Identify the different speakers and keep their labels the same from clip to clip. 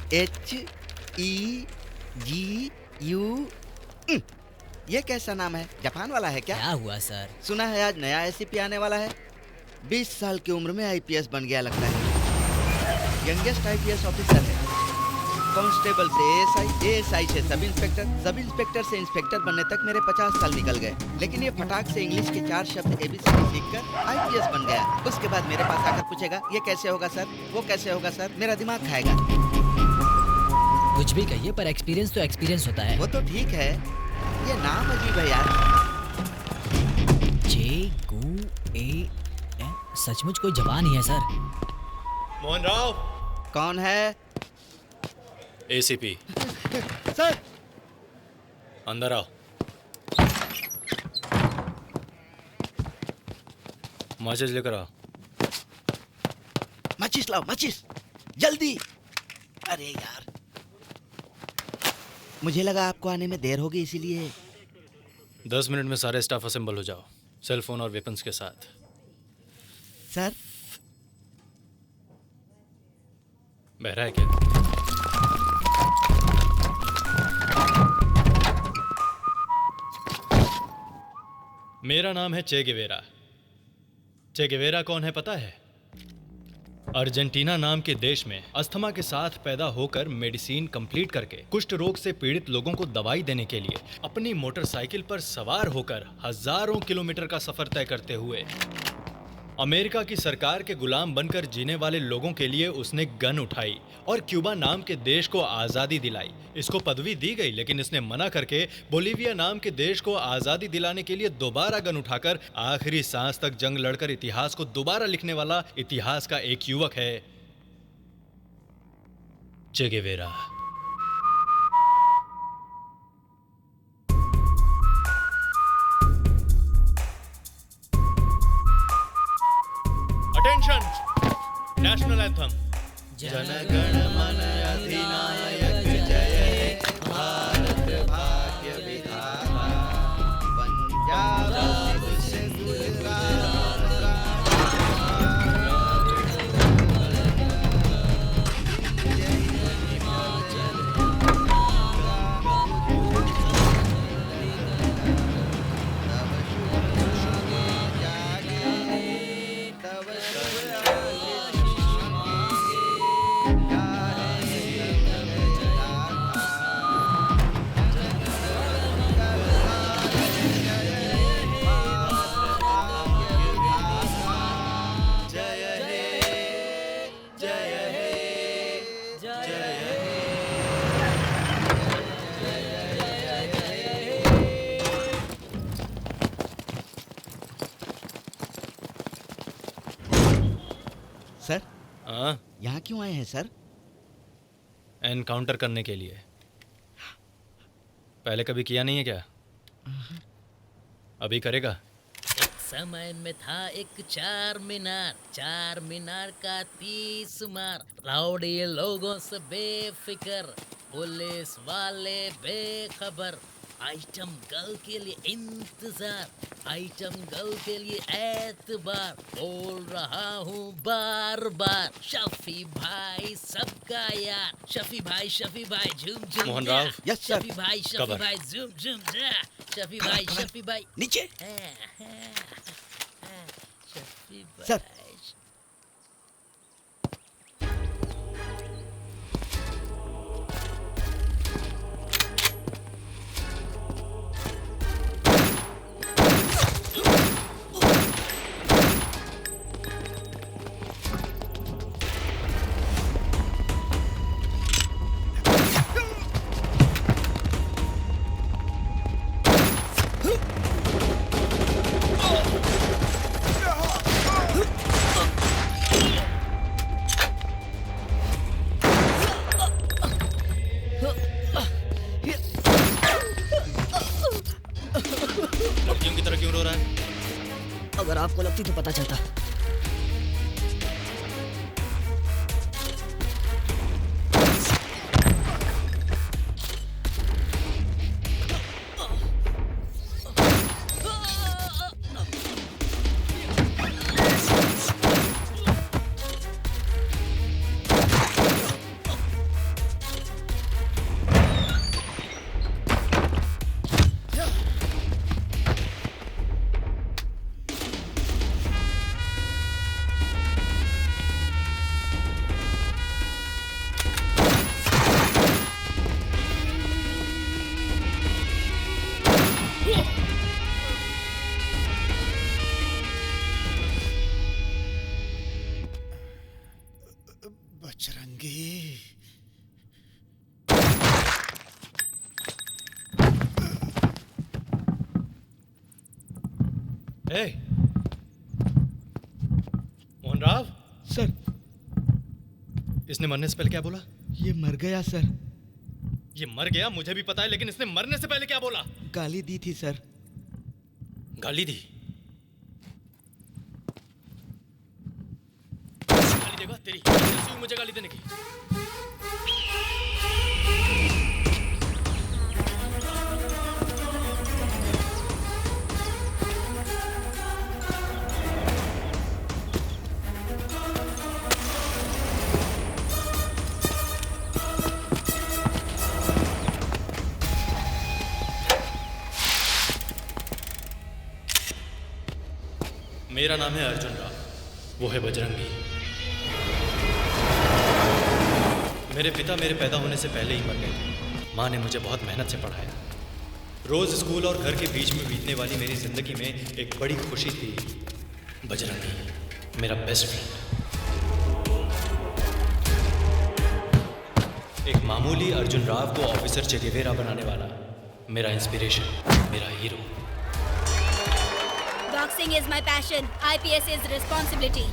Speaker 1: HEGU। ये कैसा नाम है? जापान वाला है क्या?
Speaker 2: क्या हुआ सर?
Speaker 1: सुना है आज नया एसीपी आने वाला है। 20 साल की उम्र में आईपीएस बन गया लगता है। यंगेस्ट आईपीएस ऑफिसर है। कांस्टेबल से एएसआई से सब इंस्पेक्टर से इंस्पेक्टर बनने तक मेरे 50 साल निकल गए। लेकिन ये फटाक से इंग्लिश के 4 शब्द एबीसीडी सीखकर आईपीएस बन गया। उसके बाद मेरे पास आकर पूछेगा ये कैसे होगा सर, वो कैसे होगा सर, मेरा दिमाग खाएगा।
Speaker 2: कुछ भी कहिए पर एक्सपीरियंस तो एक्सपीरियंस होता है।
Speaker 1: वो तो ठीक है, ये नाम अजीब है यार।
Speaker 2: JGU सचमुच कोई जवान ही है सर।
Speaker 3: मोहन राव।
Speaker 1: कौन है?
Speaker 3: एसीपी।
Speaker 1: सर
Speaker 3: अंदर आओ। माचिस लेकर आओ।
Speaker 1: माचिस लाओ, माचिस जल्दी। अरे यार, मुझे लगा आपको आने में देर होगी इसीलिए।
Speaker 3: 10 मिनट में सारे स्टाफ असेंबल हो जाओ, सेल फोन और वेपन्स के साथ।
Speaker 1: सर
Speaker 3: बहरा है क्या? मेरा नाम है चे गेवेरा। चे गेवेरा कौन है पता है? अर्जेंटीना नाम के देश में अस्थमा के साथ पैदा होकर मेडिसिन कंप्लीट करके कुष्ठ रोग से पीड़ित लोगों को दवाई देने के लिए अपनी मोटरसाइकिल पर सवार होकर हजारों किलोमीटर का सफर तय करते हुए अमेरिका की सरकार के गुलाम बनकर जीने वाले लोगों के लिए उसने गन उठाई और क्यूबा नाम के देश को आज़ादी दिलाई। इसको पदवी दी गई, लेकिन इसने मना करके बोलीविया नाम के देश को आज़ादी दिलाने के लिए दोबारा गन उठाकर आखिरी सांस तक जंग लड़कर इतिहास को दोबारा लिखने वाला इतिहास का एक युवक है चे Guevara. Attention, national anthem.
Speaker 1: Jana Gana मन अधिनायक जय, भारत भाग्य विधाता, पंजाब सिंध गुजरात सर, यहाँ क्यों आए हैं सर?
Speaker 3: एनकाउंटर करने के लिए। पहले कभी किया नहीं है क्या? अभी करेगा?
Speaker 2: एक समय में था एक चार मीनार का 30 मार। राउडी लोगों से बेफिक्र, पुलिस वाले बेखबर। आइटम गर्ल के लिए इंतजार, आइटम गर्ल के लिए एतबार। बोल रहा हूँ बार बार, शफी भाई सबका यार। शफी भाई झूम झूम
Speaker 3: मोहन राव।
Speaker 1: Yes sir.
Speaker 2: शफी भाई झूम झूम जा। शफी भाई
Speaker 1: नीचे
Speaker 2: शफी भाई।
Speaker 1: सर।
Speaker 3: लड़कियों की तरह क्यों रो रहा है?
Speaker 2: अगर आपको लगती तो पता चलता।
Speaker 3: हे मोहन राव,
Speaker 1: सर
Speaker 3: इसने मरने से पहले क्या बोला?
Speaker 1: ये मर गया सर।
Speaker 3: ये मर गया मुझे भी पता है, लेकिन इसने मरने से पहले क्या बोला?
Speaker 1: गाली दी थी सर।
Speaker 3: गाली दी? गाली देगा तेरी? कैसी हुई मुझे गाली देने की? मेरा नाम है अर्जुन राव, वो है बजरंगी। मेरे पिता मेरे पैदा होने से पहले ही मर गए थे। माँ ने मुझे बहुत मेहनत से पढ़ाया। रोज स्कूल और घर के बीच में बीतने वाली मेरी जिंदगी में एक बड़ी खुशी थी, बजरंगी, मेरा बेस्ट फ्रेंड। एक मामूली अर्जुन राव को ऑफिसर चे गेवेरा बनाने वाला मेरा इंस्पिरेशन, मेरा hero.
Speaker 4: Boxing is my passion. IPS is responsibility.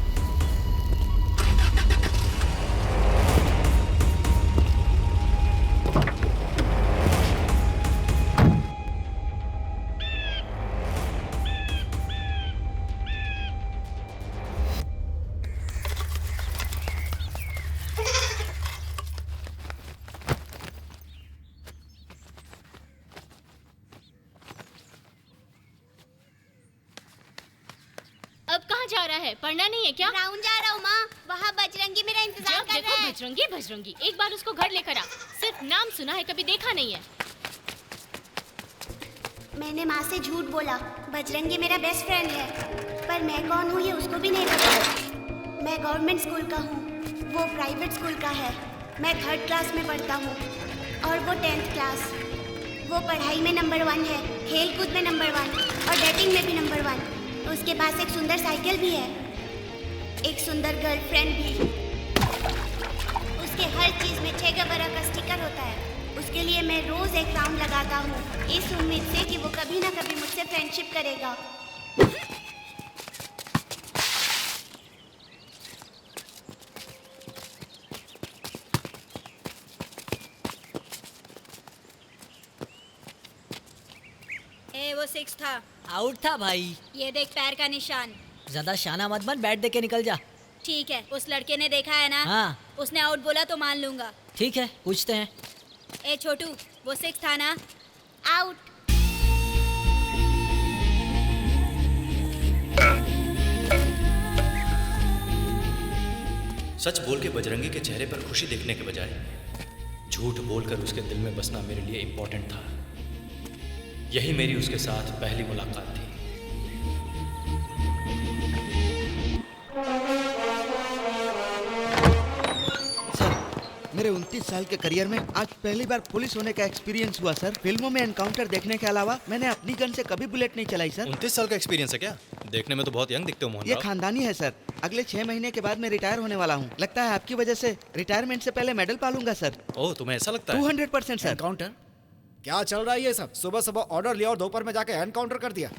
Speaker 5: अब कहाँ जा रहा है? पढ़ना नहीं है क्या?
Speaker 4: राउंड जा रहा हूँ माँ। वहाँ बजरंगी मेरा इंतजार
Speaker 5: जब
Speaker 4: कर
Speaker 5: देखो
Speaker 4: रहा है।
Speaker 5: बजरंगी बजरंगी, एक बार उसको घर लेकर आ। सिर्फ नाम सुना है, कभी देखा नहीं है।
Speaker 4: मैंने माँ से झूठ बोला। बजरंगी मेरा बेस्ट फ्रेंड है, पर मैं कौन हूँ ये उसको भी नहीं पता। मैं गवर्नमेंट स्कूल का हूँ, वो प्राइवेट स्कूल का है। मैं 3rd क्लास में पढ़ता हूँ और वो 10th क्लास। वो पढ़ाई में नंबर 1 है, खेल कूद में नंबर 1 और डेटिंग में भी नंबर 1। उसके पास एक सुंदर साइकिल भी है, एक सुंदर गर्लफ्रेंड भी। उसके हर चीज में छे गेवेरा का स्टिकर होता है। उसके लिए मैं रोज एक राउंड लगाता हूँ, इस उम्मीद से कि वो कभी ना कभी मुझसे फ्रेंडशिप करेगा। वो 6 था।
Speaker 6: आउट था भाई।
Speaker 4: ये देख पैर का निशान।
Speaker 6: ज्यादा शाना मत बन, बैट दे के निकल जा।
Speaker 4: ठीक है, उस लड़के ने देखा है ना?
Speaker 6: हाँ।
Speaker 4: उसने आउट बोला तो मान लूंगा।
Speaker 6: ठीक है, पूछते हैं।
Speaker 4: ए छोटू, वो 6 था ना? आउट।
Speaker 3: सच बोल के बजरंगी के चेहरे पर खुशी देखने के बजाय झूठ बोलकर उसके दिल में बसना मेरे लिए इम्पोर्टेंट था। यही मेरी उसके साथ पहली मुलाकात थी।
Speaker 1: सर, मेरे 29 साल के करियर में आज पहली बार पुलिस होने का एक्सपीरियंस हुआ सर। फिल्मों में एनकाउंटर देखने के अलावा मैंने अपनी गन से कभी बुलेट नहीं चलाई सर।
Speaker 3: 29 साल का एक्सपीरियंस है क्या? देखने में तो बहुत यंग दिखते हो मोहन
Speaker 1: ये
Speaker 3: राव।
Speaker 1: खानदानी है सर। अगले 6 महीने के बाद मैं रिटायर होने वाला हूँ। लगता है आपकी वजह से रिटायरमेंट से पहले मेडल पालूंगा सर।
Speaker 3: ओह, तुम्हें ऐसा लगता है?
Speaker 1: 200% सर।
Speaker 7: एनकाउंटर? क्या चल रहा है ये सब? सुबह सुबह ऑर्डर लिया और दोपहर में जाके एनकाउंटर कर दिया।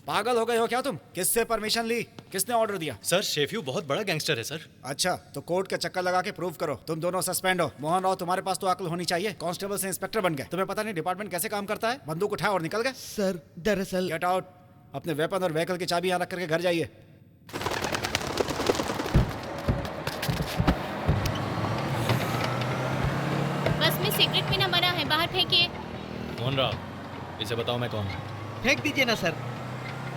Speaker 7: पागल हो गए हो क्या तुम? किससे परमिशन ली? किसने ऑर्डर दिया?
Speaker 3: सर, शेफ्यू बहुत बड़ा गैंगस्टर है सर।
Speaker 7: अच्छा, तो कोर्ट के चक्कर लगा के प्रूव करो। तुम दोनों सस्पेंड हो। मोहन राव, तुम्हारे पास तो अक्ल होनी चाहिए। कांस्टेबल से इंस्पेक्टर बन गए। तुम्हें पता नहीं डिपार्टमेंट कैसे काम करता है? बंदूक उठाए और निकल गए।
Speaker 1: सर दरअसल
Speaker 7: गेट आउट। अपने वेपन और व्हीकल की चाबी यहाँ रख करके घर जाइए।
Speaker 5: बस में सिगरेट पीना मना है, बाहर फेंकिए।
Speaker 3: मोहन राव, इसे बताओ मैं कौन हूँ?
Speaker 1: फेंक दीजिए ना सर।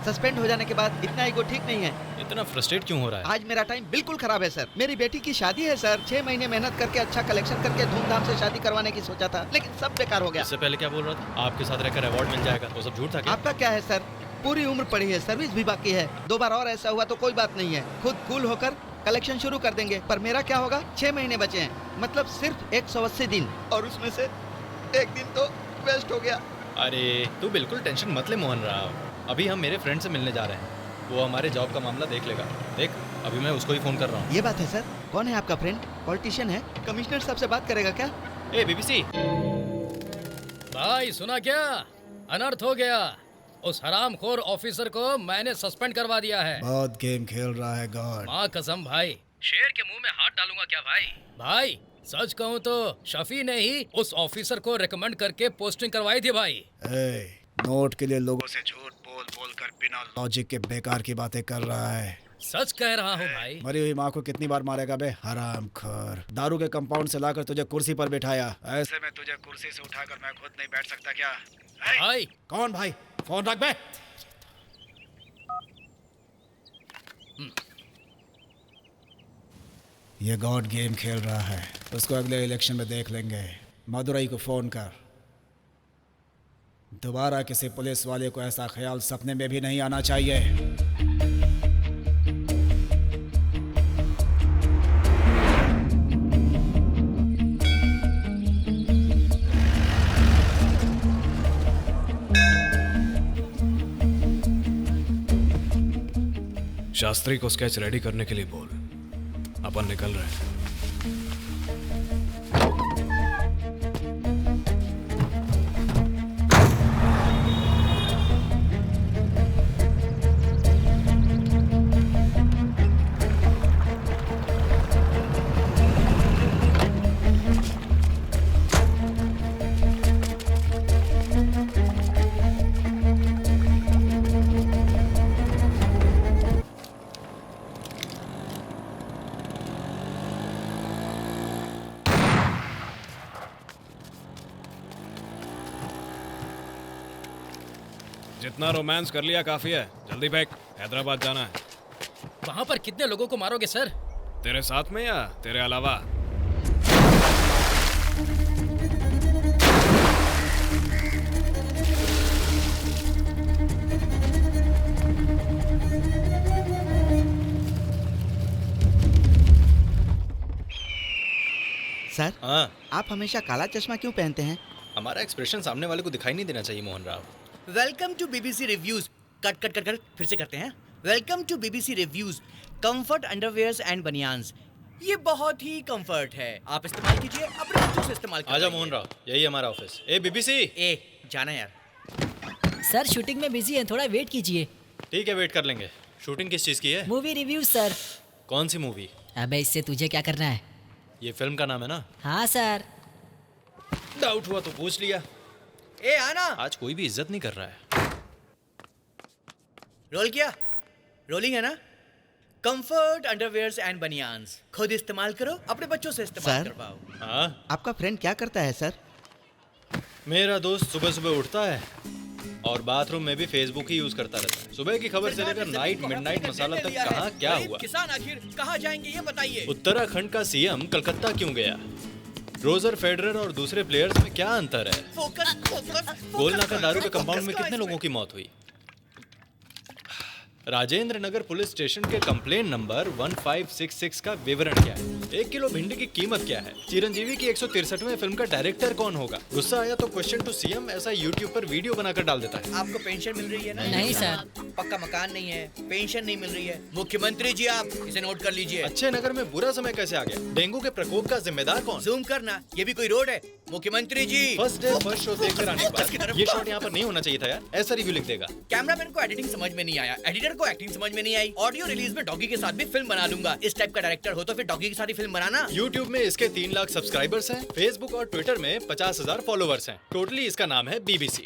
Speaker 1: सस्पेंड हो जाने के बाद इतना ईगो ठीक नहीं है।
Speaker 3: इतना फ्रस्ट्रेट क्यों हो रहा है?
Speaker 1: आज मेरा टाइम बिल्कुल खराब है सर। मेरी बेटी की शादी है सर। 6 महीने मेहनत करके अच्छा कलेक्शन करके धूमधाम से शादी करवाने की सोचा था, लेकिन सब बेकार हो गया।
Speaker 3: इससे पहले क्या बोल रहा था? आपके साथ रहकर अवार्ड मिल जाएगा, वो सब झूठ था क्या?
Speaker 1: आपका क्या है सर? पूरी उम्र पड़ी है, सर्विस भी बाकी है। 2 बार और ऐसा हुआ तो कोई बात नहीं है, खुद कूल होकर कलेक्शन शुरू कर देंगे। पर मेरा क्या होगा? 6 महीने बचे हैं, मतलब सिर्फ 180 दिन, और उसमें से 1 दिन तो वेस्ट हो गया।
Speaker 3: अरे तू बिल्कुल टेंशन मत ले मोहन राव। अभी हम मेरे फ्रेंड से मिलने जा रहे हैं, वो हमारे जॉब का मामला देख लेगा। देख, अभी मैं उसको ही फोन कर रहा हूँ।
Speaker 1: ये बात है सर। कौन है आपका फ्रेंड? पॉलिटिशियन है? कमिश्नर साहब से बात करेगा क्या?
Speaker 3: ए बीबीसी,
Speaker 2: भाई सुना क्या? अनर्थ हो गया। उस हरामखोर ऑफिसर को मैंने सस्पेंड करवा दिया है।
Speaker 7: बहुत गेम खेल रहा है गॉड।
Speaker 2: माँ कसम भाई, शेर के मुंह में हाथ डालूंगा क्या भाई? भाई सच कहूँ तो शफी ने ही उस ऑफिसर को रिकमेंड करके पोस्टिंग करवाई थी भाई।
Speaker 7: नोट के लिए लोगों से झूठ बोल बोल कर बिना लॉजिक के बेकार की बातें कर रहा है।
Speaker 2: सच कह रहा हूँ भाई।
Speaker 7: मरी हुई माँ को कितनी बार मारेगा बे हरामखोर। दारू के कंपाउंड से लाकर तुझे कुर्सी पर बिठाया, ऐसे में तुझे कुर्सी से उठाकर मैं खुद नहीं बैठ सकता क्या?
Speaker 2: भाई
Speaker 7: कौन भाई? फोन रख बे। ये गॉड गेम खेल रहा है, उसको अगले इलेक्शन में देख लेंगे। मदुरई को फोन कर। दोबारा किसी पुलिस वाले को ऐसा ख्याल सपने में भी नहीं आना चाहिए।
Speaker 8: शास्त्री को स्केच रेडी करने के लिए बोल, अपन निकल रहे हैं। जितना रोमांस कर लिया काफी है, जल्दी बैक, हैदराबाद जाना है।
Speaker 2: वहाँ पर कितने लोगों को मारोगे सर?
Speaker 8: तेरे साथ में या तेरे अलावा?
Speaker 1: सर,
Speaker 3: हाँ,
Speaker 1: आप हमेशा काला चश्मा क्यों पहनते हैं?
Speaker 3: हमारा एक्सप्रेशन सामने वाले को दिखाई नहीं देना चाहिए Mohan Rao.
Speaker 9: Welcome to BBC reviews. Cut cut cut cut फिर से करते हैं। Welcome to BBC reviews. Comfort underwears and banians, ये बहुत ही कंफर्ट है, आप इस्तेमाल कीजिए, अपने बच्चों से इस्तेमाल कीजिए।
Speaker 3: आजा मोहन राव, यही हमारा ऑफिस। ए बीबीसी।
Speaker 9: ए जाना यार।
Speaker 6: सर शूटिंग में बिजी हैं, थोड़ा वेट कीजिए।
Speaker 3: ठीक है, वेट कर लेंगे। शूटिंग किस चीज़ की है?
Speaker 6: Movie review sir.
Speaker 3: कौन सी मूवी?
Speaker 6: अबे इससे तुझे क्या करना है?
Speaker 3: ये फिल्म का नाम है ना?
Speaker 6: हाँ सर।
Speaker 3: डाउट हुआ तो पूछ लिया।
Speaker 9: ए आना।
Speaker 3: आज कोई भी इज्जत नहीं कर रहा है।
Speaker 9: रोल किया? रोलिंग है ना? कंफर्ट अंडरवेयर्स एंड बनियान्स, खुद इस्तेमाल करो, अपने बच्चों से इस्तेमाल
Speaker 1: सर?
Speaker 9: करवाओ।
Speaker 3: हाँ,
Speaker 1: आपका फ्रेंड क्या करता है सर?
Speaker 3: मेरा दोस्त सुबह सुबह उठता है और बाथरूम में भी फेसबुक ही यूज करता रहता है। सुबह की खबर से लेकर नाइट मिडनाइट मसाला तक कहाँ क्या हुआ।
Speaker 9: किसान आखिर कहाँ जाएंगे ये बताइए।
Speaker 3: उत्तराखंड का सीएम कलकत्ता क्यों गया? रोजर फेडरर और दूसरे प्लेयर्स में क्या अंतर है?
Speaker 9: Focus focus.
Speaker 3: गोलनाका दारू के कंपाउंड में कितने लोगों की मौत हुई? राजेंद्र नगर पुलिस स्टेशन के कंप्लेन नंबर 1566 का विवरण क्या है? 1 किलो भिंडी की कीमत क्या है? चिरंजीवी की 163वें फिल्म का डायरेक्टर कौन होगा? गुस्सा आया तो क्वेश्चन टू सीएम ऐसा यूट्यूब पर वीडियो बनाकर डाल देता है।
Speaker 9: आपको पेंशन मिल रही है ना?
Speaker 6: नहीं सर।
Speaker 9: पक्का मकान नहीं है, पेंशन नहीं मिल रही है। मुख्यमंत्री जी आप इसे नोट कर लीजिए।
Speaker 3: अच्छे नगर में बुरा समय कैसे आ गया? डेंगू के प्रकोप का जिम्मेदार कौन?
Speaker 9: जूम करना, ये भी कोई रोड है? मुख्यमंत्री जी
Speaker 3: फर्स्ट डे फर्स्ट शो देखकर आने के बाद ये शॉट यहाँ पर नहीं होना चाहिए था यार। ऐसा रिव्यू लिख देगा।
Speaker 9: कैमरामैन को एडिटिंग समझ में नहीं आया, एडिटर को एक्टिंग समझ में नहीं आई। ऑडियो रिलीज में डॉगी के साथ भी फिल्म बना लूंगा। इस टाइप का डायरेक्टर हो तो फिर डॉगी के साथ ही फिल्म बनाना।
Speaker 3: YouTube में इसके 3 लाख सब्सक्राइबर्स हैं, Facebook और Twitter में 50,000 फॉलोवर्स हैं। टोटली इसका नाम है BBC।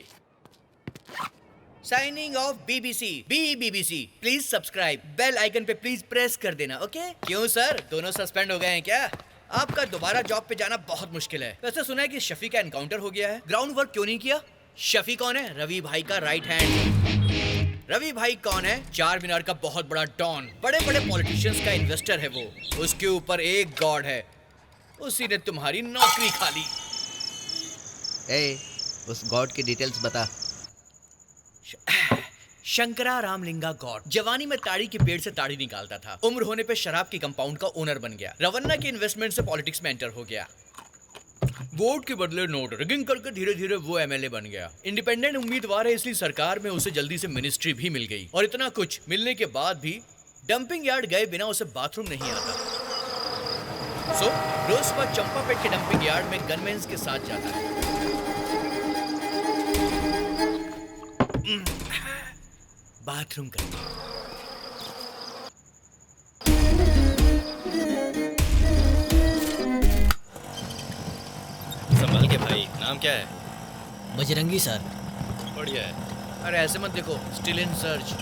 Speaker 9: Signing off BBC. BBC please subscribe, bell icon पे प्लीज प्रेस कर देना। ओके? क्यों सर, दोनों सस्पेंड हो गए हैं क्या? आपका दोबारा जॉब पे जाना बहुत मुश्किल है। वैसे सुना है कि शफी का एनकाउंटर हो गया है, ग्राउंड वर्क क्यों नहीं किया? शफी कौन है? रवि भाई का राइट हैंड। रवि भाई कौन है? चार मीनार का बहुत बड़ा डॉन, बड़े बड़े पॉलिटिशियंस का इन्वेस्टर है वो। उसके ऊपर एक गॉड है, उसी ने तुम्हारी नौकरी खा ली।
Speaker 1: ए, उस गॉड की डिटेल्स बता।
Speaker 9: शंकरा रामलिंगा गॉड जवानी में ताड़ी के पेड़ से ताड़ी निकालता था, उम्र होने पे शराब की कंपाउंड का ओनर बन गया, रवन्ना के इन्वेस्टमेंट से पॉलिटिक्स में एंटर हो गया, वोट के बदले नोट रिगिंग करके धीरे धीरे वो एमएलए बन गया। इंडिपेंडेंट उम्मीदवार है इसलिए सरकार में उसे जल्दी से मिनिस्ट्री भी मिल गई। और इतना कुछ मिलने के बाद भी डंपिंग यार्ड गए बिना उसे बाथरूम नहीं आता। सो रोज सुबह चंपापेट के डंपिंग यार्ड में गनमैन्स के साथ जाता है। बाथरूम करके।
Speaker 3: संभाल के भाई, नाम क्या है?
Speaker 6: बजरंगी सर।
Speaker 3: बढ़िया है।
Speaker 9: अरे ऐसे मत देखो, स्टिल इन सर्च।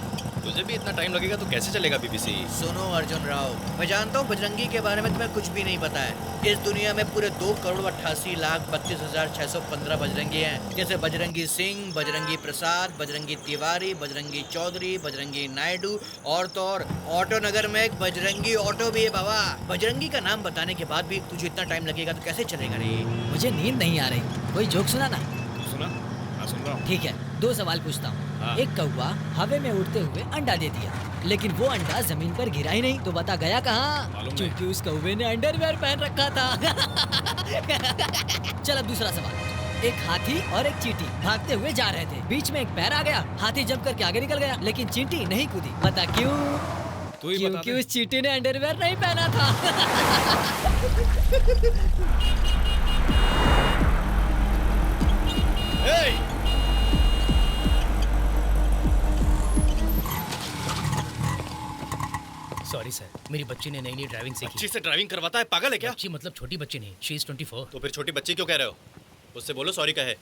Speaker 3: तुझे भी इतना टाइम लगेगा तो कैसे चलेगा बीबीसी?
Speaker 9: सुनो अर्जुन राव, मैं जानता हूँ बजरंगी के बारे में तुम्हें कुछ भी नहीं पता है। इस दुनिया में पूरे 2,88,32,615 बजरंगी हैं, जैसे बजरंगी सिंह, बजरंगी प्रसाद, बजरंगी तिवारी, बजरंगी चौधरी, बजरंगी नायडू, और तो और ऑटो नगर में एक बजरंगी ऑटो भी है बाबा। बजरंगी का नाम बताने के बाद भी तुझे इतना टाइम लगेगा तो कैसे चलेगा रे?
Speaker 6: मुझे नींद नहीं आ रही, कोई जोक सुना ना।
Speaker 8: सुना? हाँ सुन रहा हूँ।
Speaker 6: ठीक है, 2 सवाल पूछता हूँ।
Speaker 8: हाँ।
Speaker 6: एक कौवा हवा में उड़ते हुए अंडा दे दिया, लेकिन वो अंडा जमीन पर गिरा ही नहीं, तो बता गया कहाँ?
Speaker 8: मालूम नहीं।
Speaker 6: क्योंकि उस कौवे ने अंडरवेयर पहन रखा था। चल अब दूसरा सवाल। एक हाथी और एक चींटी भागते हुए जा रहे थे, बीच में एक पैर आ गया, हाथी जंप करके आगे निकल गया, लेकिन चींटी नहीं कूदी। बता क्यों?
Speaker 8: तू ही बता
Speaker 6: क्योंकि
Speaker 8: दे।
Speaker 6: उस चींटी ने अंडरवेयर नहीं पहना था।
Speaker 2: सॉरी सर, मेरी बच्ची ने नई नई ड्राइविंग सीखी।
Speaker 3: अच्छी से ड्राइविंग करवाता है, पागल है क्या?
Speaker 2: बच्ची मतलब छोटी बच्ची नहीं, शी इज 24।
Speaker 3: तो फिर छोटी बच्ची क्यों कह रहे हो? उससे बोलो सॉरी कहे।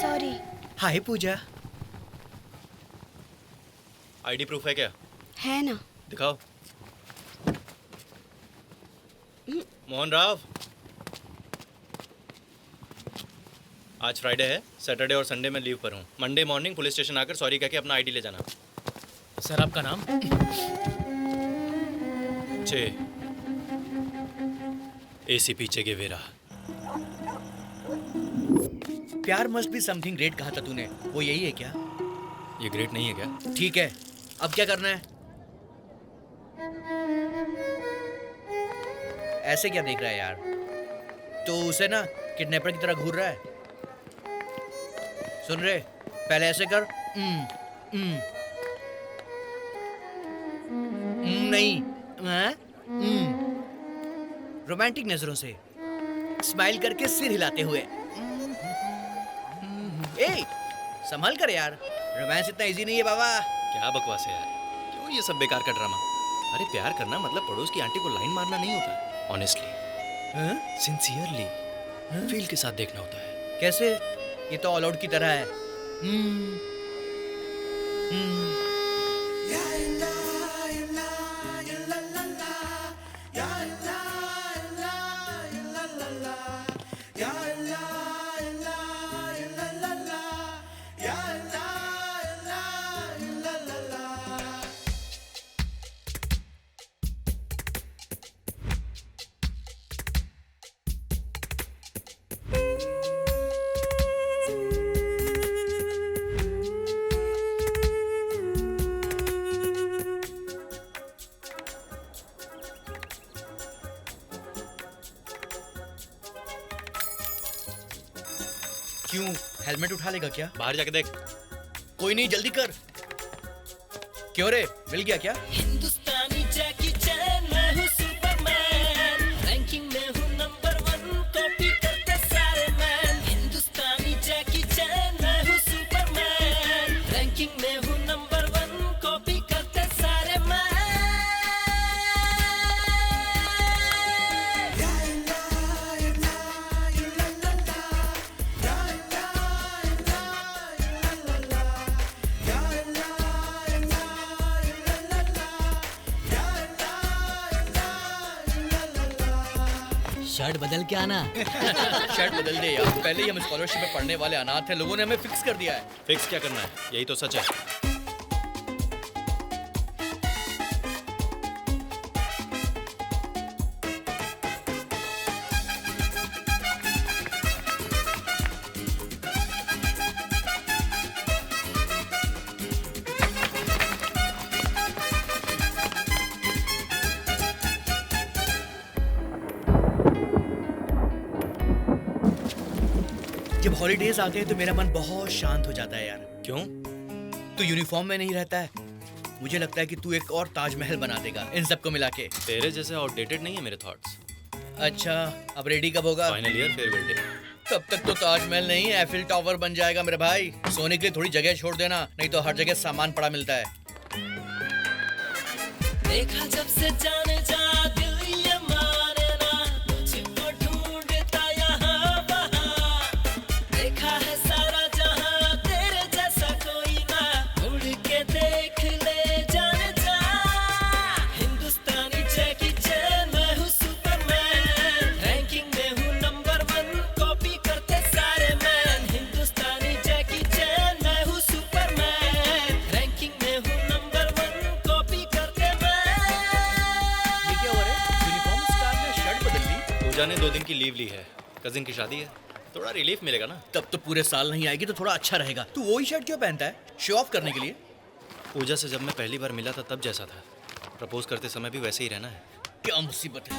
Speaker 4: सॉरी।
Speaker 9: हाय पूजा।
Speaker 3: आईडी प्रूफ है क्या?
Speaker 4: है ना?
Speaker 3: दिखाओ। मोहन राव, आज फ्राइडे है, सैटरडे और संडे में लीव पर हूँ। मंडे मॉर्निंग पुलिस स्टेशन आकर सॉरी कह के अपना आईडी ले जाना।
Speaker 2: सर आपका नाम?
Speaker 3: चे एसीपी चे गेवेरा।
Speaker 9: प्यार मस्ट बी समथिंग ग्रेट कहा था तूने, वो यही है क्या?
Speaker 3: ये ग्रेट नहीं है क्या?
Speaker 9: ठीक है, अब क्या करना है? ऐसे क्या देख रहा है यार? तो उसे ना किडनैपर की तरह घूर रहा है। सुन रहे, पहले ऐसे कर। नहीं, रोमांटिक नजरों से स्माइल करके सिर हिलाते हुए। ए, संभल कर यार, रोमांस इतना इजी नहीं है बाबा।
Speaker 3: क्या बकवास है यार, क्यों ये सब बेकार का ड्रामा? अरे प्यार करना मतलब पड़ोस की आंटी को लाइन मारना नहीं होता। ऑनेस्टली, सिंसियरली, फील के साथ देखना होता है।
Speaker 9: कैसे? ये तो ऑल आउट की तरह है। क्यों, हेलमेट उठा लेगा क्या?
Speaker 3: बाहर जाके देख।
Speaker 9: कोई नहीं, जल्दी कर। क्यों रे, मिल गया क्या?
Speaker 2: हिंदुस्तानी जैकी चैन, मैं हूँ सुपरमैन, रैंकिंग में हूँ नंबर 1, कॉपी करते सारे मैन। हिंदुस्तानी जैकी चैन, मैं हूँ सुपरमैन, रैंकिंग में हूँ नंबर 1, कॉपी करते सारे मैन।
Speaker 6: शर्ट बदल के आना।
Speaker 9: शर्ट बदल दे यार, पहले ही हम स्कॉलरशिप में पढ़ने वाले अनाथ हैं, लोगों ने हमें फिक्स कर दिया है।
Speaker 3: फिक्स क्या करना है, यही तो सच है।
Speaker 9: जब हॉलीडेज आते हैं तो मेरा मन बहुत शांत हो जाता है यार।
Speaker 3: क्यों?
Speaker 9: तू यूनिफॉर्म में नहीं रहता है, मुझे लगता है कि तू एक और ताजमहल बना देगा इन सबको मिला के।
Speaker 3: तेरे जैसे आउटडेटेड नहीं है मेरे थॉट्स।
Speaker 9: अच्छा, अब रेडी कब होगा?
Speaker 3: Final year farewell day.
Speaker 9: तब तक तो ताजमहल नहीं एफिल टावर बन जाएगा मेरे भाई। सोने के लिए थोड़ी जगह छोड़ देना, नहीं तो हर जगह सामान पड़ा मिलता है।
Speaker 6: देखा जब से जाने जा दिल ये माने ना, तुझको ढूंढता यहाँ वहाँ। देखा है सारा जहाँ तेरे जैसा कोई ना, उड़ के देख ले जाने जा। हिंदुस्तानी जैकी चैन मैं हूँ सुपरमैन, रैंकिंग में हूँ नंबर 1, कॉपी करते सारे मैन। हिंदुस्तानी जैकी चैन मैं हूँ सुपरमैन, रैंकिंग में हूँ नंबर 1, कॉपी करते
Speaker 9: ये क्या हो रहा है? यूनिफॉर्म स्टार ने शर्ट बदल ली।
Speaker 3: पूजा ने 2 दिन की लीव ली है, कजिन की शादी है, थोड़ा रिलीफ मिलेगा ना।
Speaker 9: तब तो पूरे साल नहीं आएगी तो थोड़ा अच्छा रहेगा। तू वही शर्ट क्यों पहनता है? शो ऑफ करने के लिए?
Speaker 3: पूजा से जब मैं पहली बार मिला था तब जैसा था, प्रपोज करते समय भी वैसे ही रहना है।
Speaker 9: क्या मुसीबत है।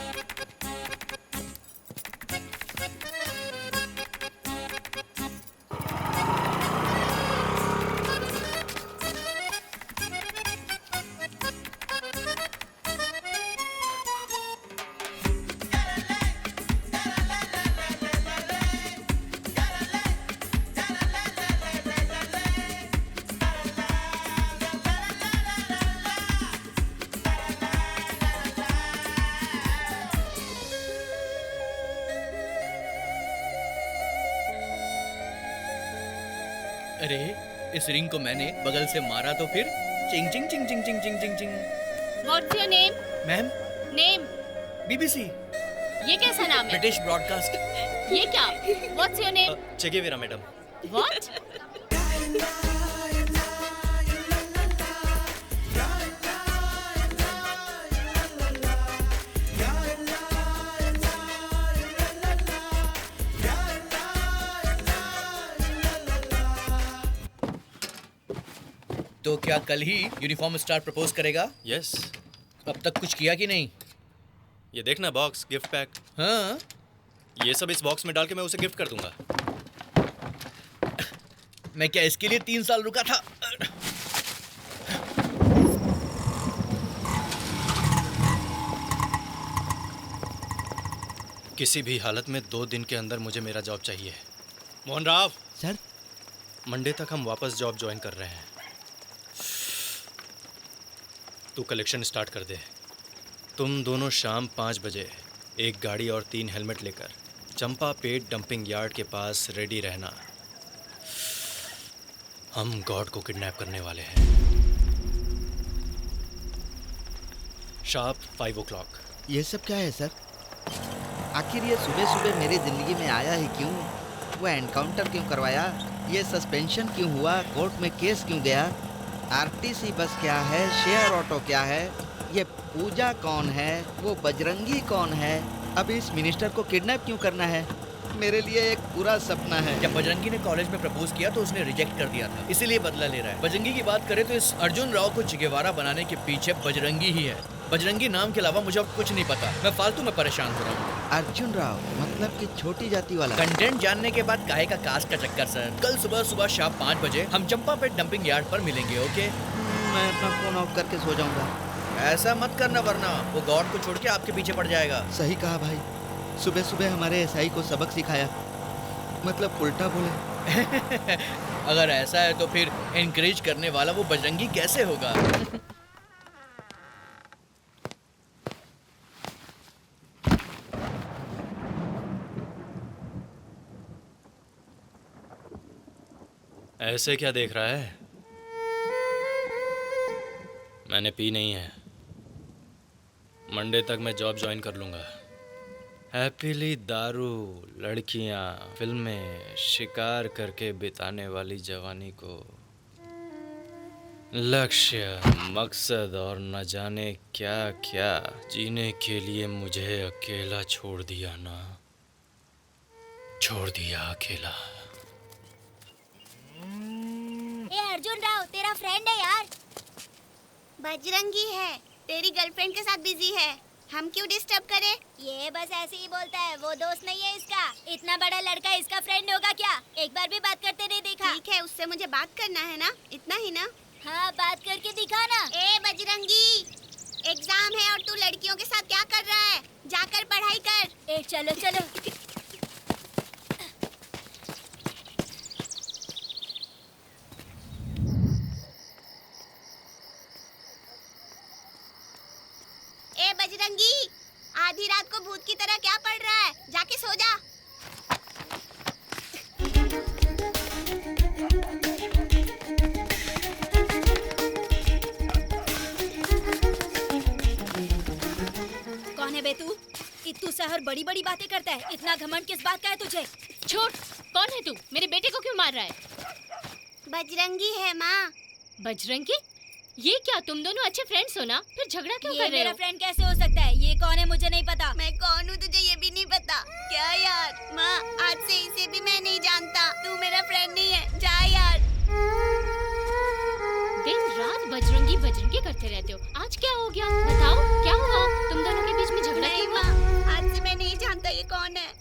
Speaker 9: अरे इस रिंग को मैंने बगल से मारा तो फिर चिंग चिंग चिंग चिंग चिंग चिंग चिंग चिंग।
Speaker 5: What's your name?
Speaker 9: Ma'am,
Speaker 5: name?
Speaker 9: BBC,
Speaker 5: ये कैसा नाम है?
Speaker 9: British broadcast.
Speaker 5: ये क्या? What's your name?
Speaker 3: Che Guevara madam.
Speaker 5: What?
Speaker 9: तो क्या कल ही यूनिफॉर्म स्टार प्रपोज करेगा?
Speaker 3: यस।
Speaker 9: अब तक कुछ किया कि नहीं?
Speaker 3: ये देखना बॉक्स, गिफ्ट पैक,
Speaker 9: हाँ,
Speaker 3: ये सब इस बॉक्स में डाल के मैं उसे गिफ्ट कर दूंगा।
Speaker 9: मैं क्या इसके लिए 3 साल रुका था?
Speaker 3: किसी भी हालत में 2 दिन के अंदर मुझे मेरा जॉब चाहिए। मोहन राव
Speaker 1: सर,
Speaker 3: मंडे तक हम वापस जॉब ज्वाइन कर रहे हैं। तू कलेक्शन स्टार्ट कर दे। तुम दोनों शाम 5 बजे एक गाड़ी और 3 हेलमेट लेकर चंपा पेट डंपिंग यार्ड के पास रेडी रहना। हम गॉड को किडनैप करने वाले हैं। Sharp 5 o'clock।
Speaker 1: ये सब क्या है सर? आखिर ये सुबह सुबह मेरी जिंदगी में आया ही क्यों? वो एनकाउंटर क्यों करवाया? ये सस्पेंशन क्यों हुआ? कोर्ट में केस क्यों गया? आरटीसी बस क्या है? शेयर ऑटो क्या है? ये पूजा कौन है? वो बजरंगी कौन है? अब इस मिनिस्टर को किडनैप क्यों करना है? मेरे लिए एक पूरा सपना है।
Speaker 9: जब बजरंगी ने कॉलेज में प्रपोज किया तो उसने रिजेक्ट कर दिया था, इसीलिए बदला ले रहा है। बजरंगी की बात करें तो इस अर्जुन राव को चिगेवारा बनाने के पीछे बजरंगी ही है। बजरंगी नाम के अलावा मुझे अब कुछ नहीं पता। मैं फालतू में परेशान हो रहा हूँ।
Speaker 1: अर्जुन राव मतलब कि छोटी जाति वाला?
Speaker 9: कंटेंट जानने के बाद काहे का कास्ट का चक्कर सर। कल सुबह शाम 5 बजे हम चंपा पेट डंपिंग यार्ड पर मिलेंगे, ओके?
Speaker 1: मैं अपना फोन ऑफ करके सो जाऊंगा।
Speaker 9: ऐसा मत करना वरना वो गॉड को छोड़ के आपके पीछे पड़ जाएगा।
Speaker 1: सही कहा भाई, सुबह सुबह हमारे एसआई को सबक सिखाया, मतलब उल्टा बोले।
Speaker 9: अगर ऐसा है तो फिर एनकरेज करने वाला वो बजरंगी कैसे होगा?
Speaker 3: ऐसे क्या देख रहा है? मैंने पी नहीं है। मंडे तक मैं जॉब ज्वाइन कर लूंगा। हैप्पीली दारू, लड़कियां, फिल्में, शिकार करके बिताने वाली जवानी को लक्ष्य, मकसद और न जाने क्या क्या जीने के लिए मुझे अकेला छोड़ दिया ना, छोड़ दिया अकेला।
Speaker 4: ए अर्जुन राव, तेरा फ्रेंड है यार। बजरंगी है, तेरी गर्लफ्रेंड के साथ बिजी है। हम क्यों डिस्टर्ब करें?
Speaker 10: ये बस ऐसे ही बोलता है, वो दोस्त नहीं है इसका। इतना बड़ा लड़का इसका फ्रेंड होगा क्या? एक बार भी बात करते नहीं देखा।
Speaker 4: ठीक है, उससे मुझे बात करना है ना, इतना ही ना।
Speaker 10: हाँ, बात करके दिखा ना।
Speaker 4: ए बजरंगी, एक एग्जाम है और तू लड़कियों के साथ क्या कर रहा है? जाकर पढ़ाई कर।
Speaker 10: चलो चलो।
Speaker 4: ए बजरंगी, आधी रात को भूत की तरह क्या पढ़ रहा है? जाके सो जा।
Speaker 10: कौन है बे तू? इतू सहर बड़ी बड़ी बातें करता है। इतना घमंड किस बात का है तुझे?
Speaker 5: छोड़, कौन है तू? मेरे बेटे को क्यों मार रहा है?
Speaker 4: बजरंगी है माँ।
Speaker 5: बजरंगी? ये क्या, तुम दोनों अच्छे फ्रेंड्स हो ना? फिर झगड़ा क्यों
Speaker 10: ये
Speaker 5: कर रहे
Speaker 10: मेरा
Speaker 5: हो?
Speaker 10: फ्रेंड कैसे हो सकता है? ये कौन है मुझे नहीं पता।
Speaker 4: मैं कौन हूँ तुझे ये भी नहीं पता क्या यार? माँ, आज से इसे भी मैं नहीं जानता। तू मेरा फ्रेंड नहीं है, जा यार।
Speaker 5: दिन रात बजरंगी बजरंगी करते रहते हो। आज क्या हो गया? बताओ, क्या हुआ? तुम दोनों के बीच में झगड़ा
Speaker 4: नहीं
Speaker 5: क्यों हुआ?
Speaker 4: माँ, आज से मैं नहीं जानता ये कौन है।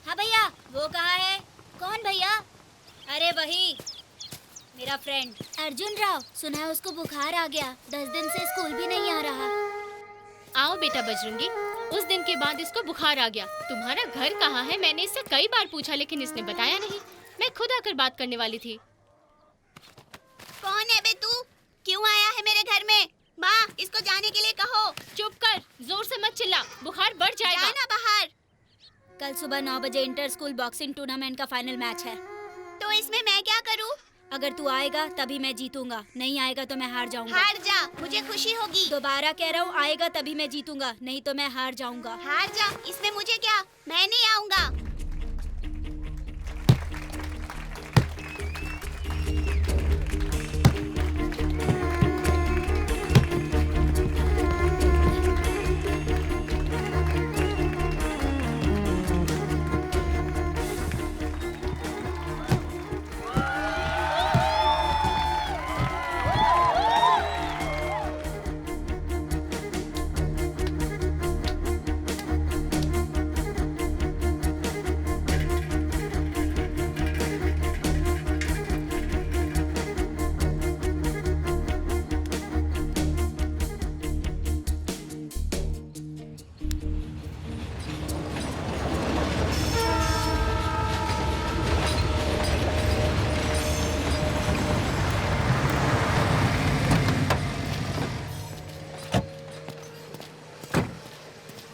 Speaker 10: हाँ भैया, वो कहाँ है? कौन भैया? अरे वही मेरा फ्रेंड अर्जुन राव। सुना है उसको बुखार आ गया, 10 दिन से स्कूल भी नहीं आ रहा।
Speaker 5: आओ बेटा बजरंगी, उस दिन के बाद इसको बुखार आ गया। तुम्हारा घर कहाँ है? मैंने इससे कई बार पूछा लेकिन इसने बताया नहीं। मैं खुद आकर बात करने वाली थी।
Speaker 4: कौन है बे तू? क्यों आया है मेरे घर में? माँ, इसको जाने के लिए कहो।
Speaker 5: चुप कर, जोर से मत चिल्ला, बुखार बढ़ जाएगा।
Speaker 4: जाना बाहर।
Speaker 10: कल सुबह 9 बजे इंटर स्कूल बॉक्सिंग टूर्नामेंट का फाइनल मैच है।
Speaker 4: तो इसमें मैं क्या करूँ?
Speaker 10: अगर तू आएगा तभी मैं जीतूंगा, नहीं आएगा तो मैं हार जाऊंगा।
Speaker 4: हार जा, मुझे खुशी होगी।
Speaker 10: दोबारा कह रहा हूँ, आएगा तभी मैं जीतूंगा, नहीं तो मैं हार जाऊंगा।
Speaker 4: हार जा, इसमें मुझे क्या? मैं नहीं आऊंगा।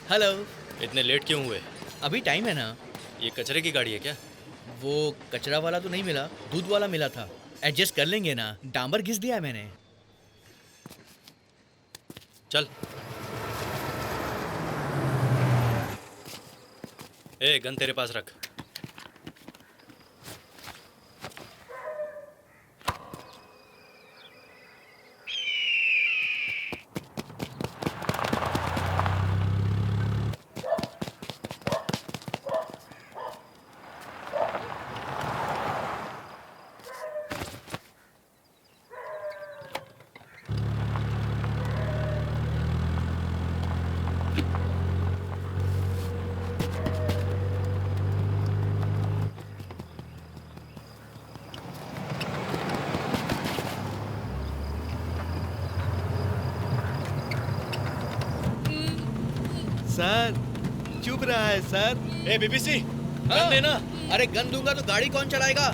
Speaker 9: हेलो।
Speaker 3: इतने लेट क्यों हुए?
Speaker 9: अभी टाइम है ना।
Speaker 3: ये कचरे की गाड़ी है क्या?
Speaker 9: वो कचरा वाला तो नहीं मिला, दूध वाला मिला था। एडजस्ट कर लेंगे ना, डांबर घिस दिया है मैंने।
Speaker 3: चल। ए, गन तेरे पास रख।
Speaker 1: सर, चुप रहा है सर।
Speaker 3: ए बीबीसी, गन देना।
Speaker 9: अरे गन दूंगा तो गाड़ी कौन चलाएगा?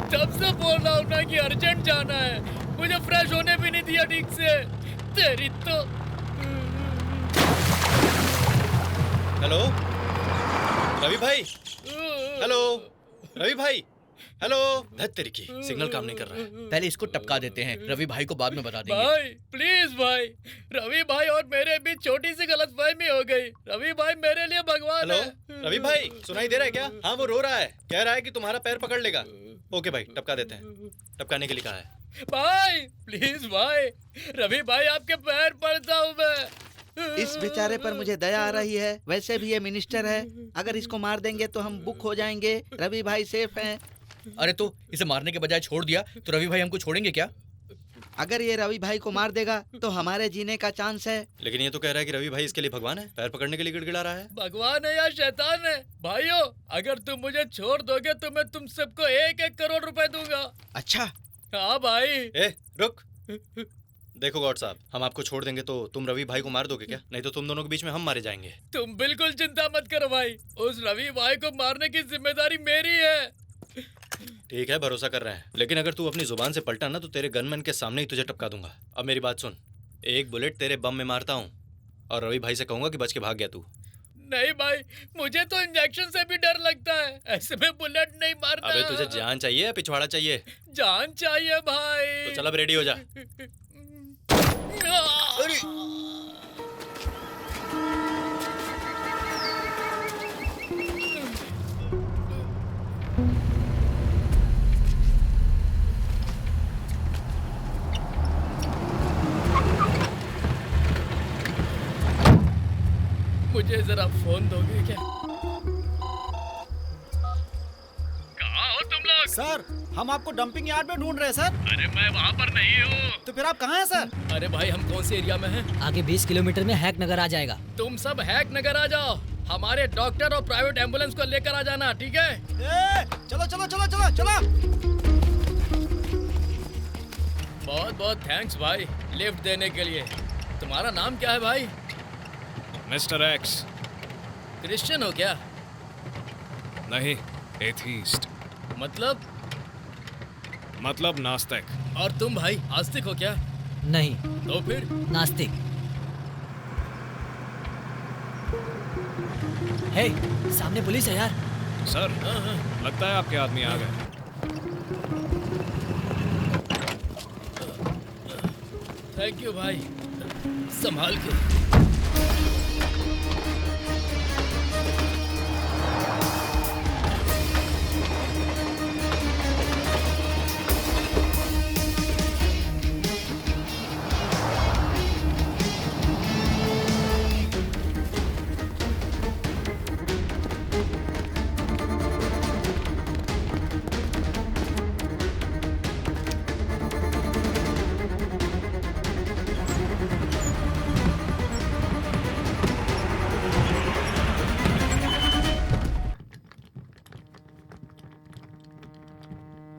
Speaker 2: तब से बोल रहा हूँ ना कि अर्जेंट जाना है, मुझे फ्रेश होने भी नहीं दिया ठीक से। तेरी तो।
Speaker 3: हेलो रवि भाई। हेलो रवि भाई। हेलो। धत तेरी की, सिग्नल काम नहीं कर रहा है।
Speaker 9: पहले इसको टपका देते हैं, रवि भाई को बाद में बता देंगे।
Speaker 2: भाई प्लीज भाई, रवि भाई और मेरे बीच छोटी सी गलतफहमी हो गई। रवि भाई मेरे लिए भगवान
Speaker 3: हेलो
Speaker 2: है।
Speaker 3: रवि भाई, सुनाई दे रहा है क्या? हाँ, वो रो रहा है, कह रहा है कि तुम्हारा पैर पकड़ लेगा। ओके भाई, टपका देते हैं। टपकाने के लिए कहा है।
Speaker 2: भाई प्लीज भाई, रवि भाई आपके पैर पड़ता हूँ मैं।
Speaker 1: इस बेचारे पर मुझे दया आ रही है। वैसे भी ये मिनिस्टर है, अगर इसको मार देंगे तो हम बुक हो जाएंगे। रवि भाई सेफ हैं।
Speaker 9: अरे तो इसे मारने के बजाय छोड़ दिया तो रवि भाई हमको छोड़ेंगे क्या?
Speaker 1: अगर ये रवि भाई को मार देगा तो हमारे जीने का चांस है।
Speaker 3: लेकिन ये तो कह रहा है कि रवि भाई इसके लिए भगवान है, पैर पकड़ने के लिए गिड़गिड़ा रहा है।
Speaker 2: भगवान है या शैतान है? भाइयों, अगर तुम मुझे छोड़ दोगे तो मैं तुम सबको 1-1 करोड़ रुपए दूंगा।
Speaker 1: अच्छा।
Speaker 2: हाँ भाई।
Speaker 3: ए, रुक। देखो गॉड साहब, हम आपको छोड़ देंगे तो तुम रवि भाई को मार दोगे क्या? नहीं तो तुम दोनों के बीच में हम मारे जाएंगे।
Speaker 2: तुम बिल्कुल चिंता मत करो भाई, उस रवि भाई को मारने की जिम्मेदारी मेरी है।
Speaker 3: ठीक है, भरोसा कर रहे हैं, लेकिन अगर तू अपनी जुबान से पलटा ना तो तेरे गनमैन के सामने ही तुझे टपका दूंगा। अब मेरी बात सुन, एक बुलेट तेरे बम में मारता हूँ और रवि भाई से कहूंगा कि बच के भाग गया तू।
Speaker 2: नहीं भाई, मुझे तो इंजेक्शन से भी डर लगता है, ऐसे में बुलेट नहीं मारता।
Speaker 3: अबे तुझे जान चाहिए या पिछवाड़ा चाहिए?
Speaker 2: जान चाहिए भाई।
Speaker 3: तो चल अब रेडी हो जा।
Speaker 2: मुझे जरा फोन दोगे क्या? कहाँ हो तुम लोग?
Speaker 7: सर, हम आपको डंपिंग यार्ड में ढूंढ रहे हैं सर।
Speaker 2: अरे मैं वहाँ पर नहीं हूँ।
Speaker 7: तो फिर आप कहाँ हैं सर?
Speaker 2: अरे भाई, हम कौन से एरिया में हैं?
Speaker 11: आगे 20 किलोमीटर में हैक नगर आ जाएगा।
Speaker 2: तुम सब हैक नगर आ जाओ, हमारे डॉक्टर और प्राइवेट एम्बुलेंस को लेकर आ जाना, ठीक है?
Speaker 7: चलो चलो चलो चलो चलो।
Speaker 2: बहुत बहुत थैंक्स भाई लिफ्ट देने के लिए। तुम्हारा नाम क्या है भाई?
Speaker 8: Mister x.
Speaker 2: क्रिश्चियन हो क्या?
Speaker 8: नहीं, एथीस्ट। मतलब नास्तिक।
Speaker 2: और तुम भाई आस्तिक हो क्या?
Speaker 11: नहीं।
Speaker 2: तो फिर?
Speaker 11: नास्तिक। हे, सामने पुलिस है यार।
Speaker 8: सर, लगता है आपके आदमी आ गए।
Speaker 2: थैंक यू भाई, संभाल के।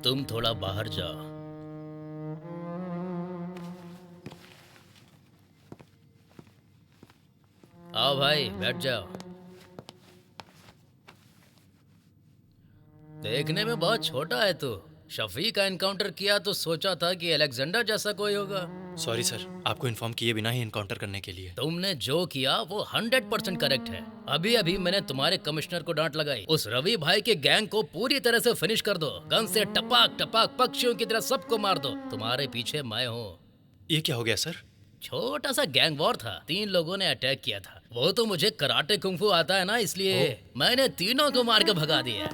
Speaker 2: तुम थोड़ा बाहर जाओ। आओ भाई, बैठ जाओ। देखने में बहुत छोटा है तू। शफी का एनकाउंटर किया तो सोचा था कि अलेक्जेंडर जैसा कोई होगा।
Speaker 3: सॉरी सर, आपको इन्फॉर्म किए बिना ही एनकाउंटर करने के लिए।
Speaker 2: तुमने जो किया वो 100% करेक्ट है। अभी अभी मैंने तुम्हारे कमिश्नर को डांट लगाई। उस रवि भाई के गैंग को पूरी तरह से फिनिश कर दो। गन से टपाक टपाक पक्षियों की तरह सबको मार दो। तुम्हारे पीछे मैं हूँ।
Speaker 3: ये क्या हो गया सर?
Speaker 2: छोटा सा गैंग वॉर था, 3 लोगों ने अटैक किया था। वो तो मुझे कराटे कुंफू आता है ना, इसलिए मैंने तीनों को मार के भगा दिया।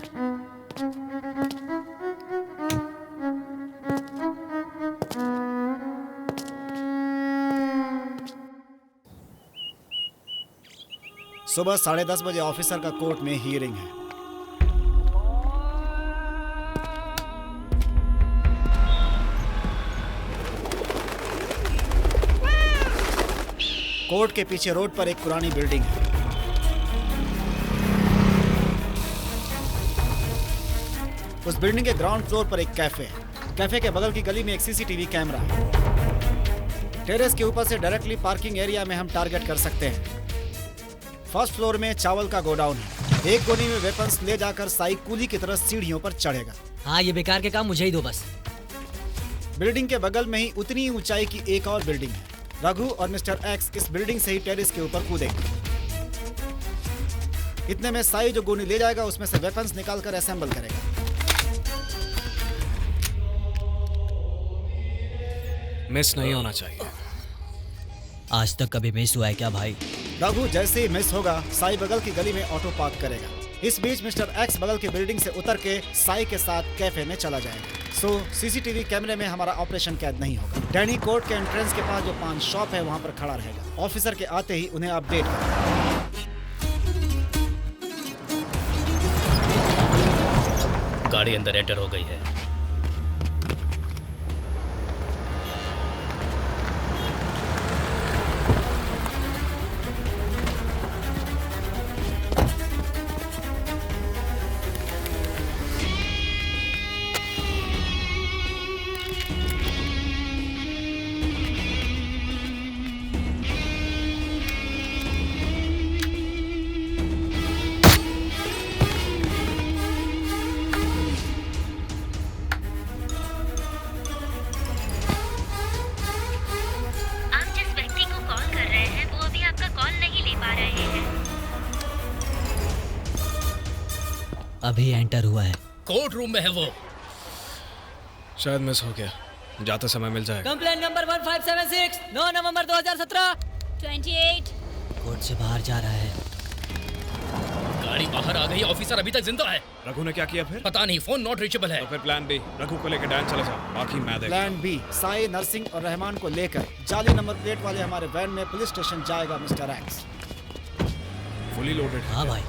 Speaker 7: सुबह 10:30 बजे ऑफिसर का कोर्ट में हियरिंग है। कोर्ट के पीछे रोड पर एक पुरानी बिल्डिंग है। उस बिल्डिंग के ग्राउंड फ्लोर पर एक कैफे है। कैफे के बगल की गली में एक सीसीटीवी कैमरा है। टेरेस के ऊपर से डायरेक्टली पार्किंग एरिया में हम टारगेट कर सकते हैं। फर्स्ट फ्लोर में चावल का गोडाउन है। एक कोने में वेपन्स ले जाकर साई कूली की तरह सीढ़ियों पर चढ़ेगा।
Speaker 11: हाँ, ये बेकार के काम मुझे ही दो बस।
Speaker 7: बिल्डिंग के बगल में ही उतनी ऊंचाई की एक और बिल्डिंग है। रघु और मिस्टर एक्स इस बिल्डिंग से ही टेरेस के ऊपर कूदेंगे। इतने में साई जो गोली ले जाएगा उसमें से वेपन्स निकालकर असेंबल करेगा।
Speaker 8: मिस नहीं होना चाहिए।
Speaker 11: आज तक कभी मिस हुआ है क्या भाई?
Speaker 7: रघु जैसे ही मिस होगा, साई बगल की गली में ऑटो पार्क करेगा। इस बीच मिस्टर एक्स बगल की बिल्डिंग से उतर के साई के साथ कैफे में चला जाएगा। सो सीसीटीवी कैमरे में हमारा ऑपरेशन कैद नहीं होगा। डैनी कोर्ट के एंट्रेंस के पास जो पान शॉप है वहाँ पर खड़ा रहेगा। ऑफिसर के आते ही उन्हें अपडेट करेगा।
Speaker 2: गाड़ी अंदर एंटर हो गई है।
Speaker 10: आप जिस व्यक्ति को कॉल कर रहे हैं वो अभी आपका कॉल नहीं ले पा रहे हैं।
Speaker 11: अभी एंटर हुआ है।
Speaker 2: कोर्ट रूम में है वो।
Speaker 8: शायद मिस हो गया, जाते समय मिल जाएगा।
Speaker 11: कंप्लेंट नंबर 1576 9 नवंबर 2017।
Speaker 10: 28।
Speaker 11: कोर्ट से बाहर जा रहा है।
Speaker 2: गाड़ी बाहर आ गई, ऑफिसर अभी तक जिंदा है।
Speaker 8: रघु ने क्या किया फिर?
Speaker 2: पता नहीं, फोन नॉट रीचेबल है।
Speaker 8: तो फिर प्लान बी, रघु को लेकर डैन चले जाओ, बाकी मैं देखता
Speaker 7: प्लान बी, साई, नरसिंह और रहमान को लेकर जाली नंबर प्लेट वाले हमारे वैन में पुलिस स्टेशन जाएगा मिस्टर एक्स।
Speaker 8: हूं। Fully loaded.
Speaker 11: हाँ भाई।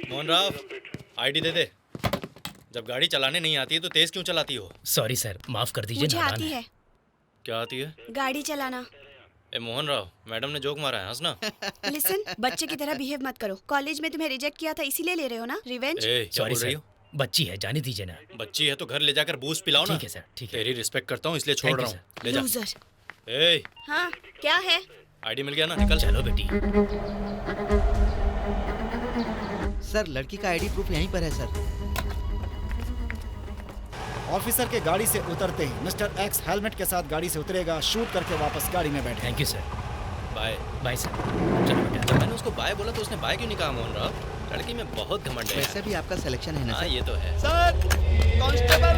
Speaker 3: मोहन राव, आईडी दे दे। जब गाड़ी चलाने नहीं आती है तो तेज क्यों चलाती हो?
Speaker 2: सॉरी सर, माफ कर दीजिए।
Speaker 4: मुझे
Speaker 2: नादान
Speaker 4: आती है
Speaker 3: क्या आती है?
Speaker 4: गाड़ी चलाना।
Speaker 3: ए मोहन राव, मैडम ने जोक मारा है, हंसना।
Speaker 4: लिसन, बच्चे की तरह बिहेव मत करो। कॉलेज में तुम्हें रिजेक्ट किया था इसीलिए ले रहे हो ना रिवेंज।
Speaker 3: ए, क्या
Speaker 2: सॉरी
Speaker 3: बोल रही
Speaker 2: सर,
Speaker 3: हो?
Speaker 2: बच्ची है, जाने दीजिए ना।
Speaker 3: बच्ची है तो घर ले जाकर बूस्ट पिलाओ ना।
Speaker 2: ठीक है सर, ठीक है।
Speaker 3: तेरी रिस्पेक्ट करता हूँ इसलिए छोड़
Speaker 2: Thank
Speaker 3: रहा
Speaker 2: you,
Speaker 3: हूँ। ले जा।
Speaker 4: लूजर।
Speaker 3: ए,
Speaker 4: हाँ, क्या है?
Speaker 3: आईडी मिल गया ना, निकल।
Speaker 2: चलो बेटी।
Speaker 1: सर, लड़की का आईडी प्रूफ यहीं पर है सर।
Speaker 7: ऑफिसर के गाड़ी से उतरते ही मिस्टर एक्स हेलमेट के साथ गाड़ी से उतरेगा, शूट करके वापस गाड़ी में बैठे।
Speaker 2: Thank you sir.
Speaker 3: Bye.
Speaker 2: Bye sir. चलो बेटा।
Speaker 3: जब मैंने उसको बाय बोला तो उसने बाय क्यों नहीं कहा मोहन राव? लड़की में बहुत घमंड है।
Speaker 1: वैसे भी आपका सिलेक्शन है ना
Speaker 3: हाँ,
Speaker 1: सर।
Speaker 3: ये तो है।
Speaker 1: Sir, constable,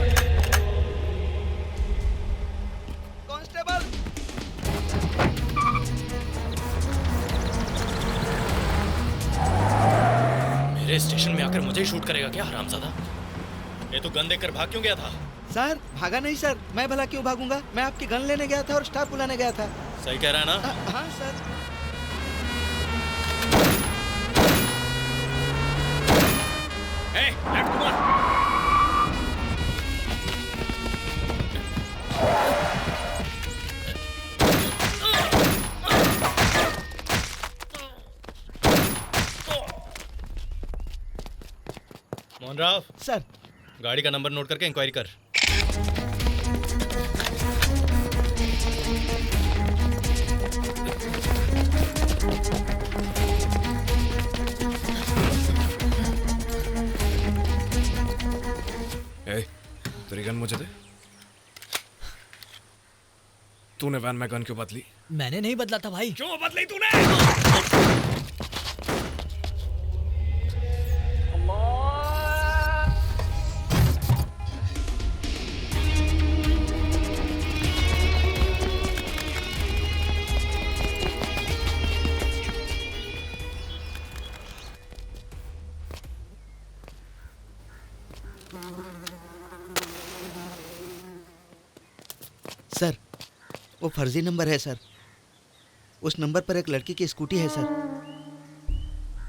Speaker 1: constable.
Speaker 3: मेरे स्टेशन में आकर मुझे ही शूट करेगा क्या हरामजादा? ये तो गन देकर भाग क्यों गया था?
Speaker 1: सर, भागा नहीं सर। मैं भला क्यों भागूंगा? मैं आपकी गन लेने गया था और स्टाफ बुलाने गया था।
Speaker 3: सही कह रहा है ना?
Speaker 1: हाँ सर।
Speaker 8: ए, लेफ्ट घुमा।
Speaker 3: मोहन राव,
Speaker 1: सर,
Speaker 3: गाड़ी का नंबर नोट करके इंक्वायरी कर।
Speaker 8: ए, तेरी गन मुझे दे। तूने वैन में गन क्यों बदली?
Speaker 11: मैंने नहीं बदला था भाई।
Speaker 8: क्यों बदली तूने?
Speaker 1: सर, वो फर्जी नंबर है सर। उस नंबर पर एक लड़की की स्कूटी है सर।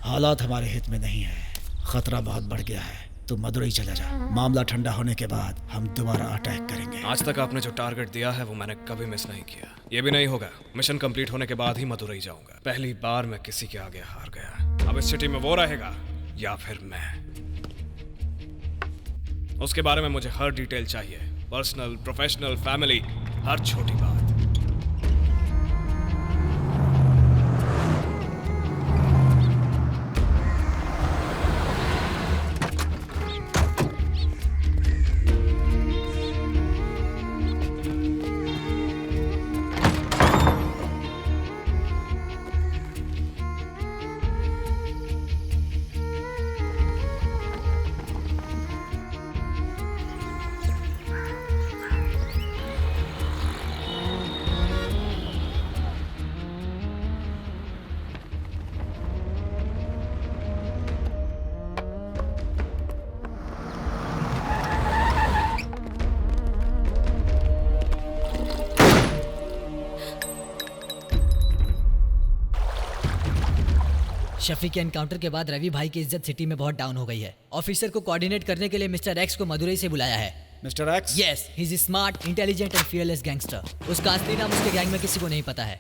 Speaker 7: हालात हमारे हित में नहीं है, खतरा बहुत बढ़ गया है। तू मदुरई चला जा, मामला ठंडा होने के बाद हम दोबारा अटैक करेंगे।
Speaker 8: आज तक आपने जो टारगेट दिया है वो मैंने कभी मिस नहीं किया। ये भी नहीं होगा। मिशन कंप्लीट होने के बाद ही मदुरई जाऊंगा। पहली बार मैं किसी के आगे हार गया। अब इस सिटी में वो रहेगा या फिर मैं। उसके बारे में मुझे हर डिटेल चाहिए, पर्सनल, प्रोफेशनल, फैमिली, हर छोटी बात।
Speaker 11: शफी के एनकाउंटर के बाद रवि भाई की इज्जत सिटी में बहुत डाउन हो गई है। ऑफिसर को कोऑर्डिनेट करने के लिए मिस्टर एक्स को मदुरई से बुलाया है।
Speaker 7: Mister x?
Speaker 11: Yes, he is smart, intelligent and fearless gangster. उसका असली नाम उसके गैंग में किसी को नहीं पता है।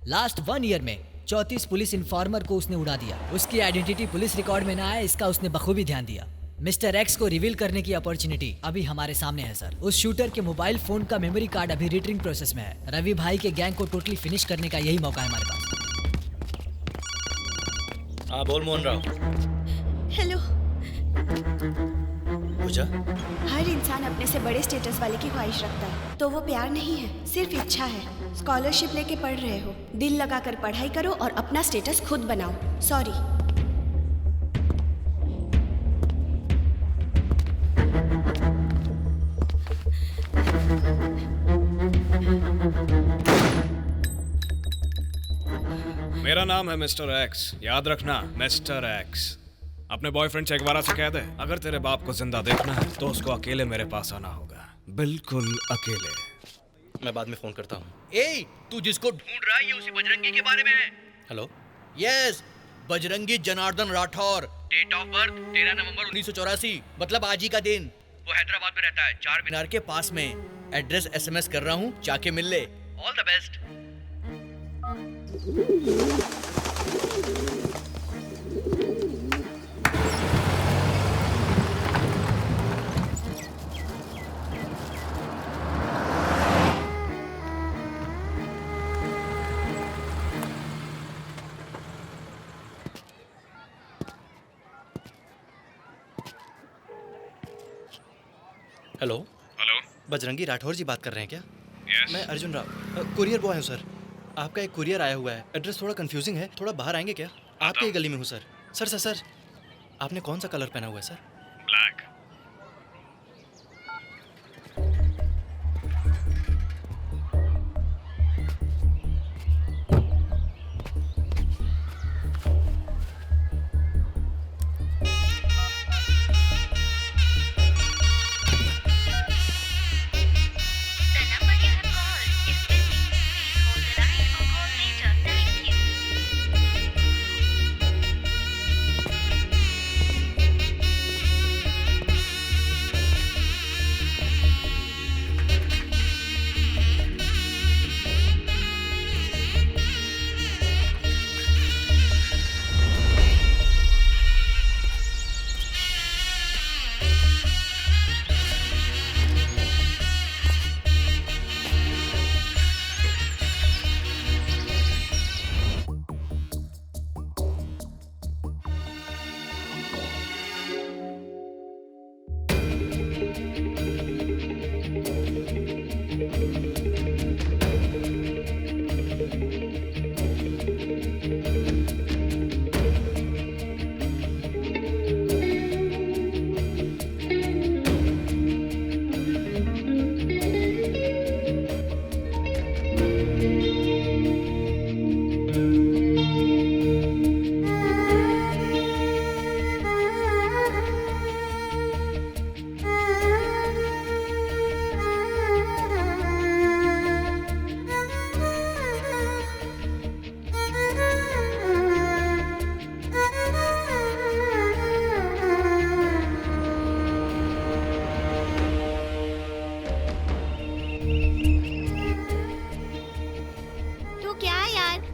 Speaker 11: लास्ट 1 ईयर में 34 पुलिस इन्फॉर्मर को उसने उड़ा दिया। उसकी आइडेंटिटी पुलिस रिकॉर्ड में ना आए, इसका उसने बखूबी ध्यान दिया। मिस्टर एक्स को रिवील करने की अपॉर्चुनिटी अभी हमारे सामने है सर। उस शूटर के मोबाइल फोन का मेमोरी कार्ड अभी रिट्रीव प्रोसेस में है। रवि भाई के गैंग को टोटली फिनिश करने का यही मौका है हमारे पास।
Speaker 3: हाँ बोल मोहन राव।
Speaker 4: हेलो।
Speaker 3: पूजा,
Speaker 4: हर इंसान अपने से बड़े स्टेटस वाले की ख्वाहिश रखता है, तो वो प्यार नहीं है, सिर्फ इच्छा है। स्कॉलरशिप लेके पढ़ रहे हो, दिल लगाकर पढ़ाई करो और अपना स्टेटस खुद बनाओ। सॉरी।
Speaker 8: मेरा नाम है मिस्टर एक्स, याद रखना, मिस्टर एक्स। अपने बॉयफ्रेंड चेगवारा से कह दे, अगर तेरे बाप को जिंदा देखना है तो उसको अकेले मेरे पास आना होगा, बिल्कुल अकेले।
Speaker 3: मैं बाद में फोन करता हूँ।
Speaker 9: ए, तू जिसको ढूंढ रहा है ये उसी बजरंगी के बारे में है।
Speaker 3: Hello.
Speaker 9: Yes, Bajrangi Janardan Rathore. Date of birth 13 November 1984, मतलब आज ही का दिन। वो हैदराबाद में रहता है, चार मीनार के पास में। एड्रेस SMS कर रहा हूँ, जाके मिल ले। All the best.
Speaker 3: Hello.
Speaker 8: Hello,
Speaker 3: Bajrangi Rathore ji बात कर रहे हैं क्या?
Speaker 8: यस।
Speaker 3: मैं अर्जुन राव, कुरियर बॉय हूँ सर। आपका एक कुरियर आया हुआ है। एड्रेस थोड़ा कंफ्यूजिंग है, थोड़ा बाहर आएंगे क्या? आपके ही गली में हूँ सर। सर आपने कौन सा कलर पहना हुआ है सर?
Speaker 8: ब्लैक।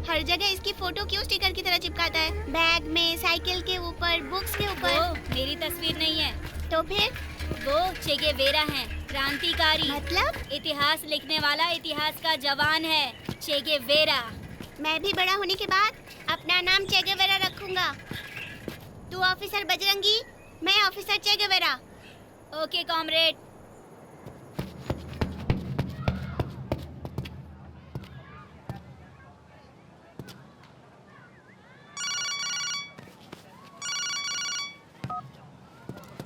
Speaker 4: हर जगह इसकी फोटो क्यों स्टिकर की तरह चिपकाता है? बैग में, साइकिल के ऊपर, बुक्स के ऊपर।
Speaker 10: वो मेरी तस्वीर नहीं है।
Speaker 4: तो फिर?
Speaker 10: वो चे गेवेरा हैं, क्रांतिकारी।
Speaker 4: मतलब?
Speaker 10: इतिहास लिखने वाला, इतिहास का जवान है, चे गेवेरा।
Speaker 4: मैं भी बड़ा होने के बाद अपना नाम चे गेवेरा रखूंगा। तू ऑफिसर बजरंगी, मैं officer Che Guevara.
Speaker 10: Okay comrade.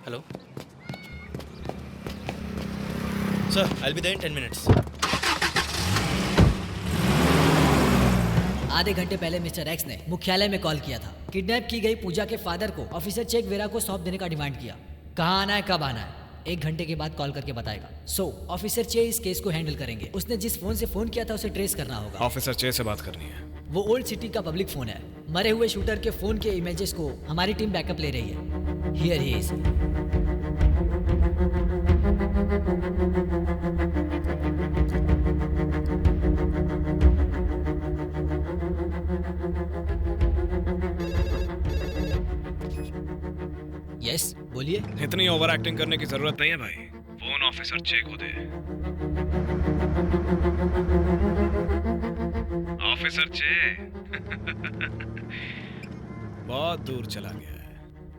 Speaker 3: Hello sir, I will be there in 10 minutes.
Speaker 11: आधे घंटे पहले मिस्टर एक्स ने मुख्यालय में कॉल किया था। किडनैप की गई पूजा के फादर को ऑफिसर चे गेवेरा को सौंप देने का डिमांड किया। कहाँ आना है, कब आना है, 1 घंटे के बाद कॉल करके बताएगा। ऑफिसर चे इस केस को हैंडल करेंगे। उसने जिस फोन से फोन किया था उसे ट्रेस करना होगा।
Speaker 8: ऑफिसर चे से बात करनी है।
Speaker 11: वो ओल्ड सिटी का पब्लिक फोन है। मरे हुए शूटर के फोन के इमेजेस को हमारी टीम बैकअप ले रही है। Here he is. यस, बोलिए।
Speaker 8: इतनी ओवर एक्टिंग करने की जरूरत नहीं है भाई। फोन ऑफिसर चे को दे। ऑफिसर चे बहुत दूर चला गया है।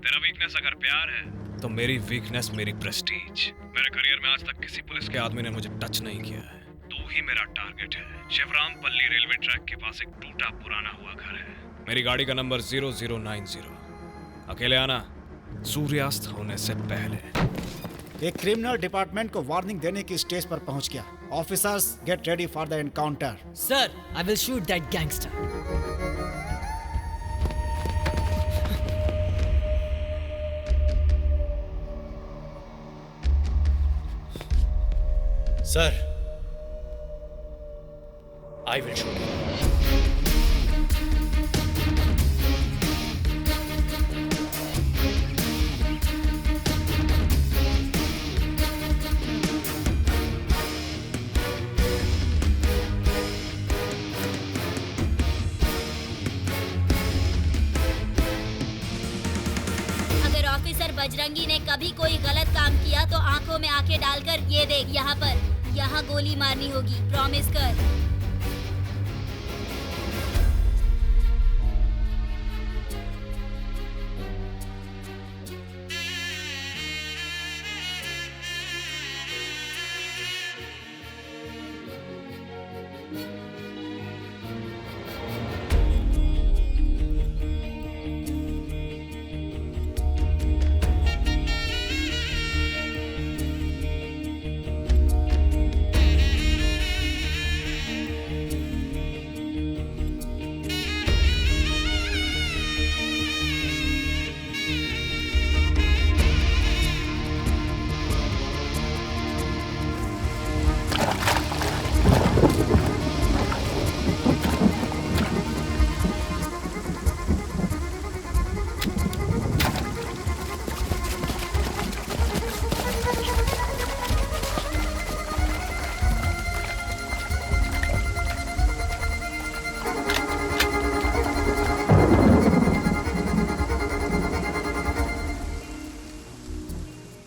Speaker 8: तेरा वीकनेस अगर प्यार है तो मेरी वीकनेस मेरी प्रेस्टीज। मेरे करियर में आज तक किसी पुलिस के आदमी ने मुझे टच नहीं किया है। तू ही मेरा टारगेट है। शिवरामपल्ली रेलवे ट्रैक के पास एक टूटा पुराना हुआ घर है। मेरी गाड़ी का नंबर 0090। अकेले आना, सूर्यास्त होने से पहले।
Speaker 7: एक क्रिमिनल डिपार्टमेंट को वार्निंग देने की स्टेज पर पहुंच गया। Officers get ready for the encounter.
Speaker 11: Sir, I will shoot that gangster.
Speaker 3: Sir, I will shoot.
Speaker 10: Bajrangi ने कभी कोई गलत काम किया तो आंखों में आंखें डालकर ये देख, यहाँ पर, यहाँ गोली मारनी होगी। प्रॉमिस कर।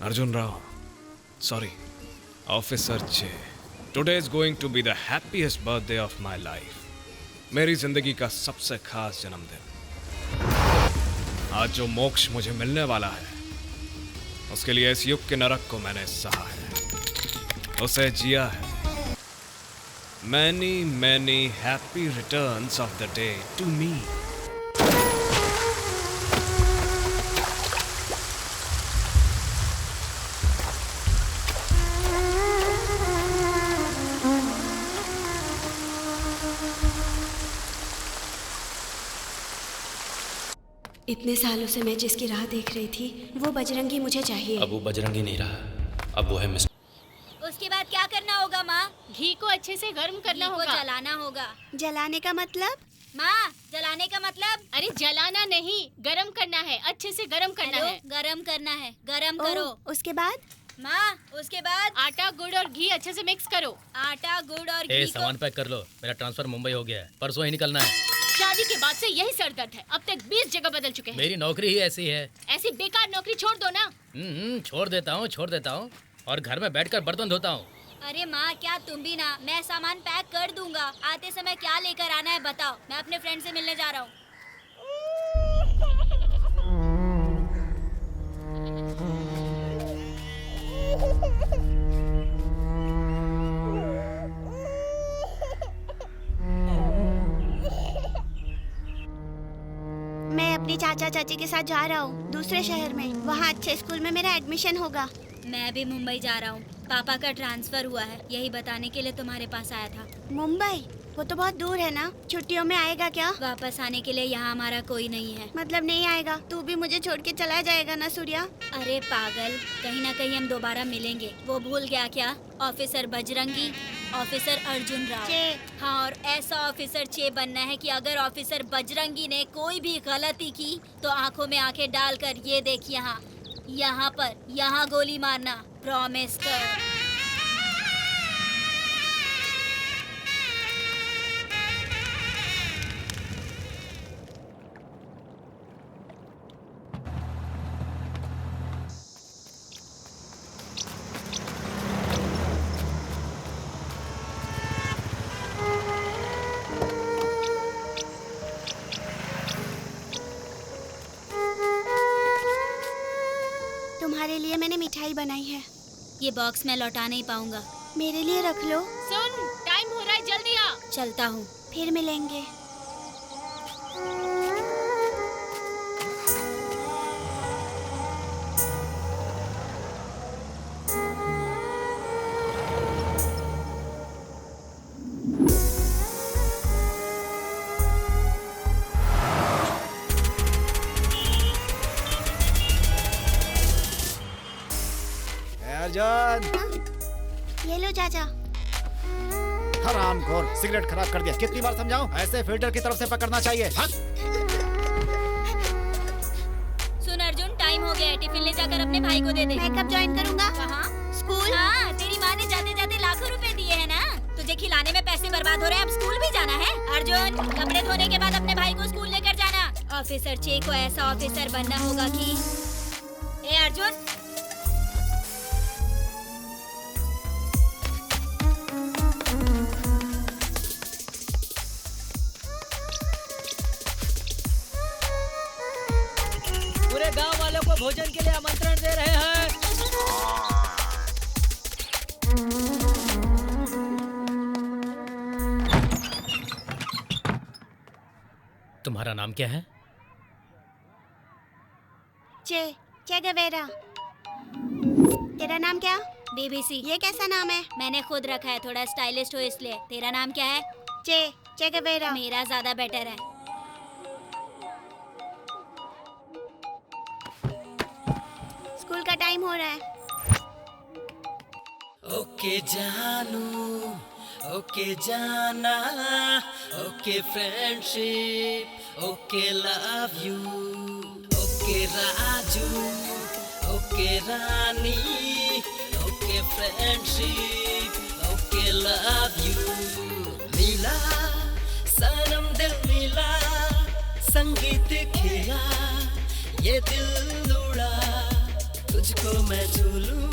Speaker 8: Arjun Rao, sorry, Officer J. Today is going to be the happiest birthday of my life. मेरी जिंदगी का सबसे खास जन्मदिन। आज जो मोक्ष मुझे मिलने वाला है, उसके लिए इस युग के नरक को मैंने सहा है, उसे जिया है। Many, many happy returns of the day to me.
Speaker 4: इतने सालों से मैं जिसकी राह देख रही थी, वो बजरंगी मुझे चाहिए।
Speaker 3: अब वो बजरंगी नहीं रहा, अब वो है मिस्टर।
Speaker 10: उसके बाद क्या करना होगा माँ?
Speaker 5: घी को अच्छे से गर्म करना होगा।
Speaker 10: जलाना होगा।
Speaker 4: जलाने का मतलब?
Speaker 10: माँ, जलाने का मतलब?
Speaker 5: अरे जलाना नहीं, गरम करना है, अच्छे से गरम करना है।
Speaker 10: गरम करना है, गरम करो।
Speaker 4: उसके बाद?
Speaker 10: माँ, उसके बाद
Speaker 5: आटा, गुड़ और घी अच्छे से मिक्स करो।
Speaker 10: आटा, गुड़ और घी
Speaker 3: सामान पैक कर लो, मेरा ट्रांसफर मुंबई हो गया है, परसों ही निकलना है।
Speaker 5: शादी के बाद से यही सरदर्द है, अब तक 20 जगह बदल चुके हैं।
Speaker 3: मेरी नौकरी ही ऐसी है।
Speaker 5: ऐसी बेकार नौकरी छोड़ दो ना।
Speaker 3: छोड़ देता हूँ और घर में बैठकर बर्तन धोता हूँ।
Speaker 10: अरे माँ, क्या तुम भी ना? मैं सामान पैक कर दूंगा, आते समय क्या लेकर आना है बताओ। मैं अपने फ्रेंड से मिलने जा रहा हूँ।
Speaker 4: मैं अपने चाचा चाची के साथ जा रहा हूँ दूसरे शहर में, वहाँ अच्छे स्कूल में मेरा एडमिशन होगा।
Speaker 10: मैं भी मुंबई जा रहा हूँ, पापा का ट्रांसफर हुआ है, यही बताने के लिए तुम्हारे पास आया था।
Speaker 4: मुंबई? वो तो बहुत दूर है ना, छुट्टियों में आएगा क्या?
Speaker 10: वापस आने के लिए यहाँ हमारा कोई नहीं है।
Speaker 4: मतलब नहीं आएगा? तू भी मुझे छोड़ के चला जाएगा ना सूर्या?
Speaker 10: अरे पागल, कहीं ना कहीं हम दोबारा मिलेंगे। वो भूल गया क्या? Officer Bajrangi, officer Arjun Rao. हाँ, और ऐसा ऑफिसर चे बनना है कि अगर ऑफिसर बजरंगी ने कोई भी गलती की तो आंखों में आंखें डालकर ये देख यहाँ पर यहाँ गोली मारना। प्रॉमिस कर।
Speaker 4: तुम्हारे लिए मैंने मिठाई बनाई है।
Speaker 10: ये बॉक्स मैं लौटा नहीं पाऊंगा।
Speaker 4: मेरे लिए रख लो।
Speaker 5: सुन, टाइम हो रहा है, जल्दी आ।
Speaker 10: चलता हूँ।
Speaker 4: फिर मिलेंगे।
Speaker 7: अर्जुन,
Speaker 4: ये लो चाचा।
Speaker 7: हरामखोर, सिगरेट खराब कर दिया। कितनी बार समझाऊं? ऐसे फिल्टर की तरफ से पकड़ना चाहिए।
Speaker 10: सुन अर्जुन, टाइम हो गया है, टिफिन ले जाकर अपने भाई को दे दे।
Speaker 4: मैं कब ज्वाइन करूंगा?
Speaker 10: कहाँ?
Speaker 4: स्कूल?
Speaker 10: हाँ, तेरी माँ ने जाते जाते लाखों रुपए दिए हैं ना। तुझे खिलाने में पैसे बर्बाद हो रहे हैं, अब स्कूल भी जाना है। अर्जुन, कपड़े धोने के बाद अपने भाई को स्कूल लेकर जाना। ऑफिसर चे को ऐसा ऑफिसर बनना होगा कि ए अर्जुन,
Speaker 11: पूरे गांव वालों को भोजन के लिए आमंत्रण दे रहे हैं।
Speaker 2: तुम्हारा नाम क्या है?
Speaker 4: चे गवेरा। तेरा नाम क्या?
Speaker 10: बीबीसी।
Speaker 4: ये कैसा नाम है?
Speaker 10: मैंने खुद रखा है, थोड़ा स्टाइलिस्ट हो इसलिए। तेरा नाम क्या है?
Speaker 4: चे गवेरा।
Speaker 10: मेरा ज्यादा बेटर है।
Speaker 4: स्कूल का टाइम हो रहा है।
Speaker 6: ओके जानू, ओके जाना, okay friendship, okay love you, okay Raju, okay Rani, okay friendship, okay love you. मिला सनम दिल मिला, संगीत खिला, ये दिल उड़ा, तुझको मैं छू लूं,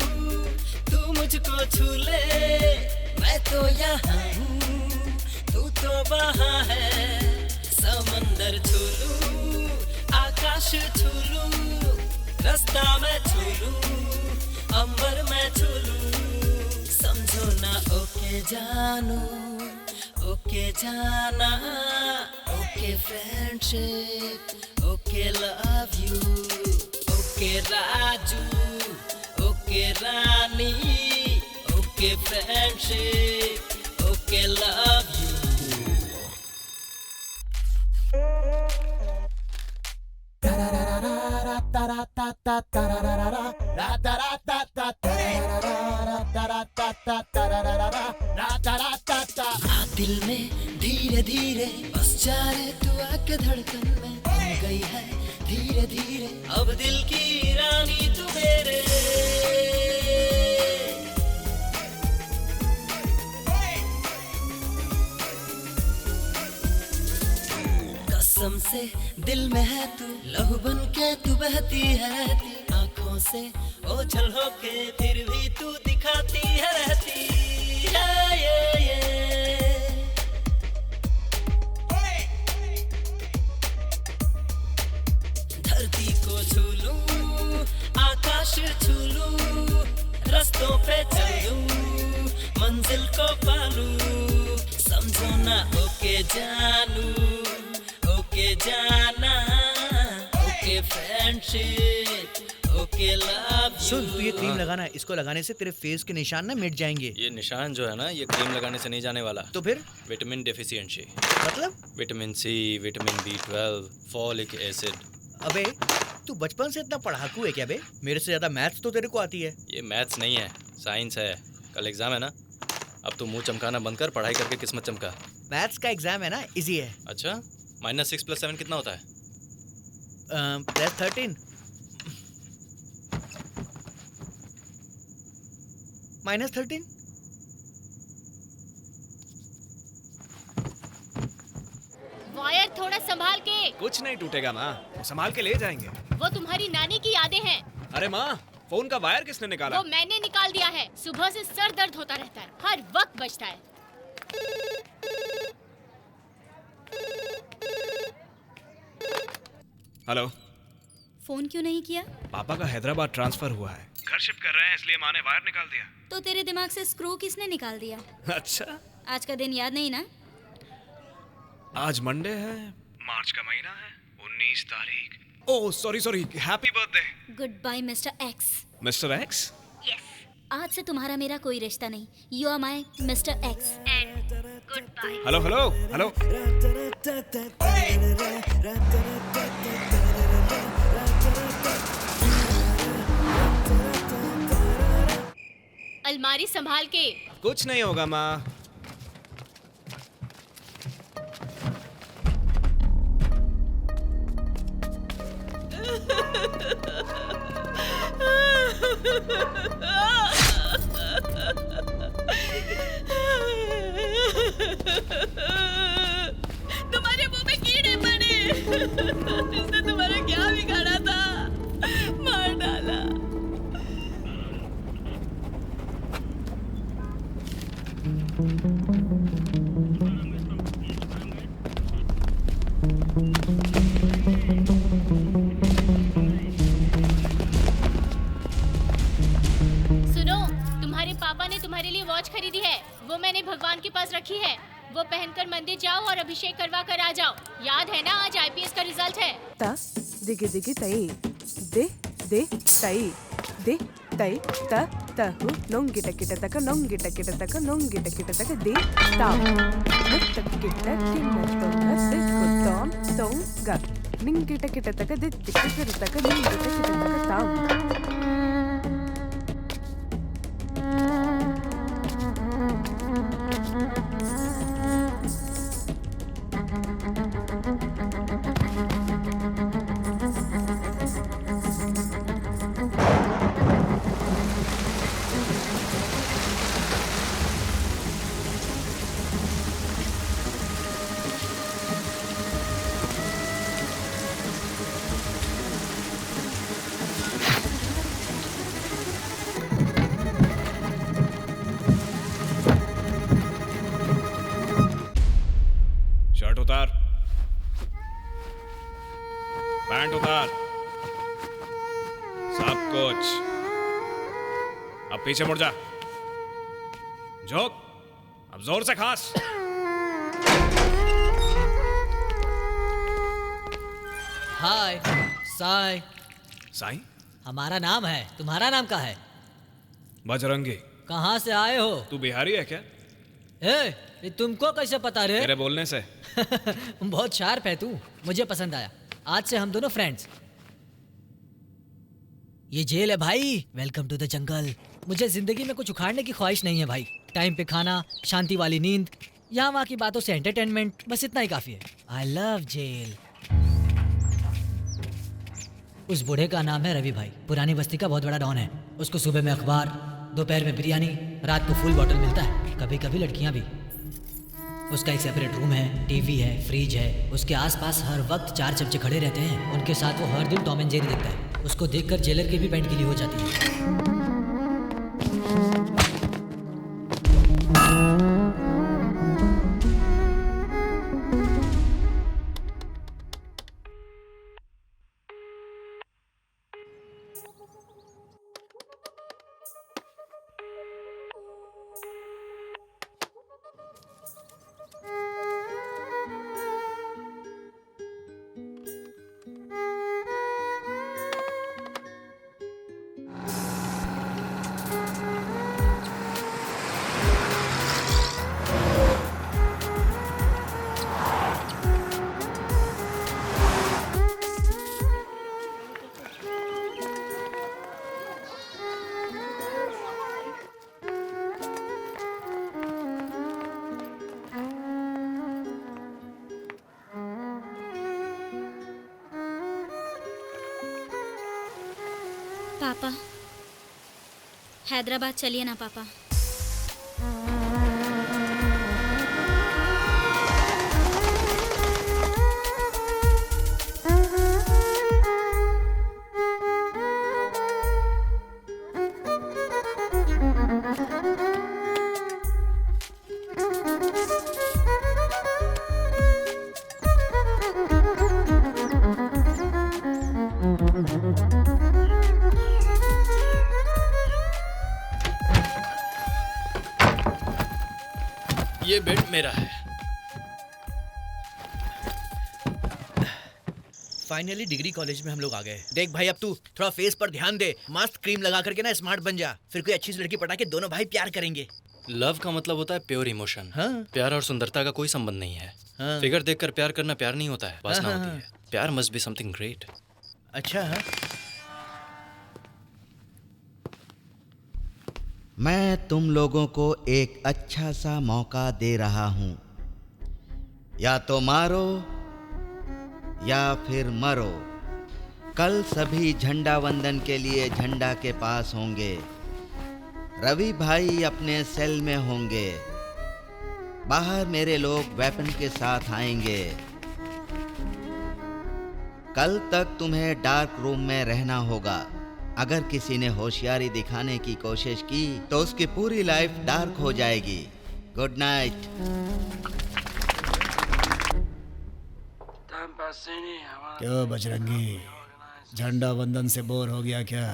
Speaker 6: तू मुझको छू ले। मैं तो यहाँ हूँ, तू तो वहाँ है। समंदर छू लूं, आकाश छू लूं, रास्ता मैं छू लूं, अंबर मैं छू लूं। समझो ना ओके जानू, ओके जाना, okay friendship, okay love you, okay Raju, okay Rani, okay friendship, okay love you. दिल में धीरे धीरे बस जा रे, तू आके धड़कन में हो गई है धीरे धीरे। अब दिल की रानी तू मेरे। कसम से दिल में है तू, लहू बन के तू बहती है, आंखों से ओझल होके फिर भी तू दिखाती है रहती है। ये धरती को छू लूं, आकाश छू लूं, रास्तों पे चलूं, मंजिल को पालूं। समझो ना ओके जानू, ओके जाना, ओके फ्रेंडशिप, ओके के love you।
Speaker 9: सुन, तू ये क्रीम लगाना, इसको लगाने से तेरे फेस के निशान ना मिट जाएंगे।
Speaker 3: ये निशान जो है ना, ये क्रीम लगाने से नहीं जाने वाला।
Speaker 9: तो फिर?
Speaker 3: Vitamin deficiency.
Speaker 9: मतलब?
Speaker 3: Vitamin C, vitamin B12, folic acid.
Speaker 9: अबे तू बचपन से इतना पढ़ाकू है क्या बे? मेरे से ज्यादा मैथ्स तो तेरे को आती है।
Speaker 3: ये मैथ्स नहीं है, साइंस है। कल एग्जाम है ना, अब तू मुंह चमकाना बंद कर, पढ़ाई करके किस्मत चमका।
Speaker 9: मैथ्स का एग्जाम है ना, इजी है।
Speaker 3: अच्छा, -6 + 7 कितना होता है?
Speaker 9: +13 -13।
Speaker 5: वायर थोड़ा संभाल के।
Speaker 8: कुछ नहीं टूटेगा माँ, वो संभाल के ले जाएंगे।
Speaker 5: वो तुम्हारी नानी की यादें हैं।
Speaker 8: अरे माँ, फोन का वायर किसने निकाला?
Speaker 5: वो मैंने निकाल दिया है। सुबह से सर दर्द होता रहता है, हर वक्त बजता है।
Speaker 8: हेलो।
Speaker 10: फोन क्यों नहीं किया?
Speaker 8: पापा का हैदराबाद ट्रांसफर हुआ है, घर शिफ्ट कर रहे हैं, इसलिए माँ ने वायर निकाल दिया।
Speaker 10: तो तेरे दिमाग से स्क्रू किसने निकाल दिया?
Speaker 8: अच्छा,
Speaker 10: आज का दिन याद नहीं ना?
Speaker 8: आज मंडे है, मार्च का महीना है, 19 तारीख। Oh sorry, happy birthday.
Speaker 10: Goodbye mister X.
Speaker 8: Mister X?
Speaker 10: आज से तुम्हारा मेरा कोई रिश्ता नहीं। You are my mister X and goodbye.
Speaker 8: Hello.
Speaker 5: अलमारी संभाल के।
Speaker 8: कुछ नहीं होगा माँ।
Speaker 5: तुम्हारे मुंह में कीड़े पड़े। इसने तुम्हारा क्या बिगाड़ा था? मार डाला। सुनो, तुम्हारे पापा ने तुम्हारे लिए वॉच खरीदी है। वो मैंने भगवान के पास रखी है। वो पहनकर मंदिर जाओ और अभिषेक करवा कर आ जाओ। याद है ना, आज IPS का रिजल्ट है।
Speaker 12: ता दिगे दिगे तई दे दे तई दे तई ता तहु नोंगी टकिट तक नोंगी टकिट तक नोंगी टकिट तक दे ता मुत्त किट किन्न तो दे कुतोम तोंगा निंगी टकिट तक दे तिकिट तक निंगी टकिट तक ता
Speaker 8: शर्ट उतार, पैंट उतार, सब कुछ। अब पीछे मुड़ जा, झोंक, अब जोर से खांस।
Speaker 11: हाय साई।
Speaker 8: साई?
Speaker 11: हमारा नाम है, तुम्हारा नाम क्या है?
Speaker 8: बजरंगी।
Speaker 11: कहाँ से आए हो?
Speaker 8: तू बिहारी है क्या?
Speaker 11: ये तुमको कैसे पता रे?
Speaker 8: तेरे बोलने से।
Speaker 11: बहुत शार्प है तू, मुझे पसंद आया। आज से हम दोनों फ्रेंड्स। ये जेल है भाई, वेलकम टू द जंगल। मुझे जिंदगी में कुछ उखाड़ने की ख्वाहिश नहीं है भाई। टाइम पे खाना, शांति वाली नींद, यहाँ वहाँ की बातों से एंटरटेनमेंट, बस इतना ही काफी है। I love jail. उस बूढ़े का नाम है रवि भाई, पुरानी बस्ती का बहुत बड़ा डॉन है। उसको सुबह में अखबार, दोपहर में बिरयानी, रात को फुल बॉटल मिलता है, कभी कभी लड़कियां भी। उसका एक सेपरेट रूम है, टीवी है, फ्रिज है। उसके आसपास हर वक्त 4 चमचे खड़े रहते हैं। उनके साथ वो हर दिन टॉम एंड जेरी देखता है। उसको देखकर जेलर की भी पैंट गीली हो जाती है।
Speaker 10: पापा हैदराबाद चलिए ना पापा।
Speaker 3: ये बेड मेरा है।
Speaker 9: फाइनली डिग्री कॉलेज में हम लोग आ गए। देख भाई, अब तू थोड़ा फेस पर ध्यान दे, मस्त क्रीम लगा करके ना स्मार्ट बन जा, फिर कोई अच्छी सी लड़की पटा के दोनों भाई प्यार करेंगे।
Speaker 3: लव का मतलब होता है प्योर इमोशन।
Speaker 9: हाँ।
Speaker 3: प्यार और सुंदरता का कोई संबंध नहीं है।
Speaker 9: हाँ।
Speaker 3: फिगर देखकर प्यार करना प्यार नहीं होता है, वासना
Speaker 9: हाँ,
Speaker 3: होती
Speaker 9: हाँ,
Speaker 3: है। प्यार मस्ट बी समथिंग ग्रेट।
Speaker 9: अच्छा हाँ?
Speaker 1: मैं तुम लोगों को एक अच्छा सा मौका दे रहा हूं, या तो मारो या फिर मरो। कल सभी झंडा वंदन के लिए झंडा के पास होंगे। रवि भाई अपने सेल में होंगे। बाहर मेरे लोग वेपन के साथ आएंगे। कल तक तुम्हें डार्क रूम में रहना होगा। अगर किसी ने होशियारी दिखाने की कोशिश की तो उसकी पूरी लाइफ डार्क हो जाएगी। Good night.
Speaker 7: क्यों बजरंगी, झंडा वंदन से बोर हो गया क्या?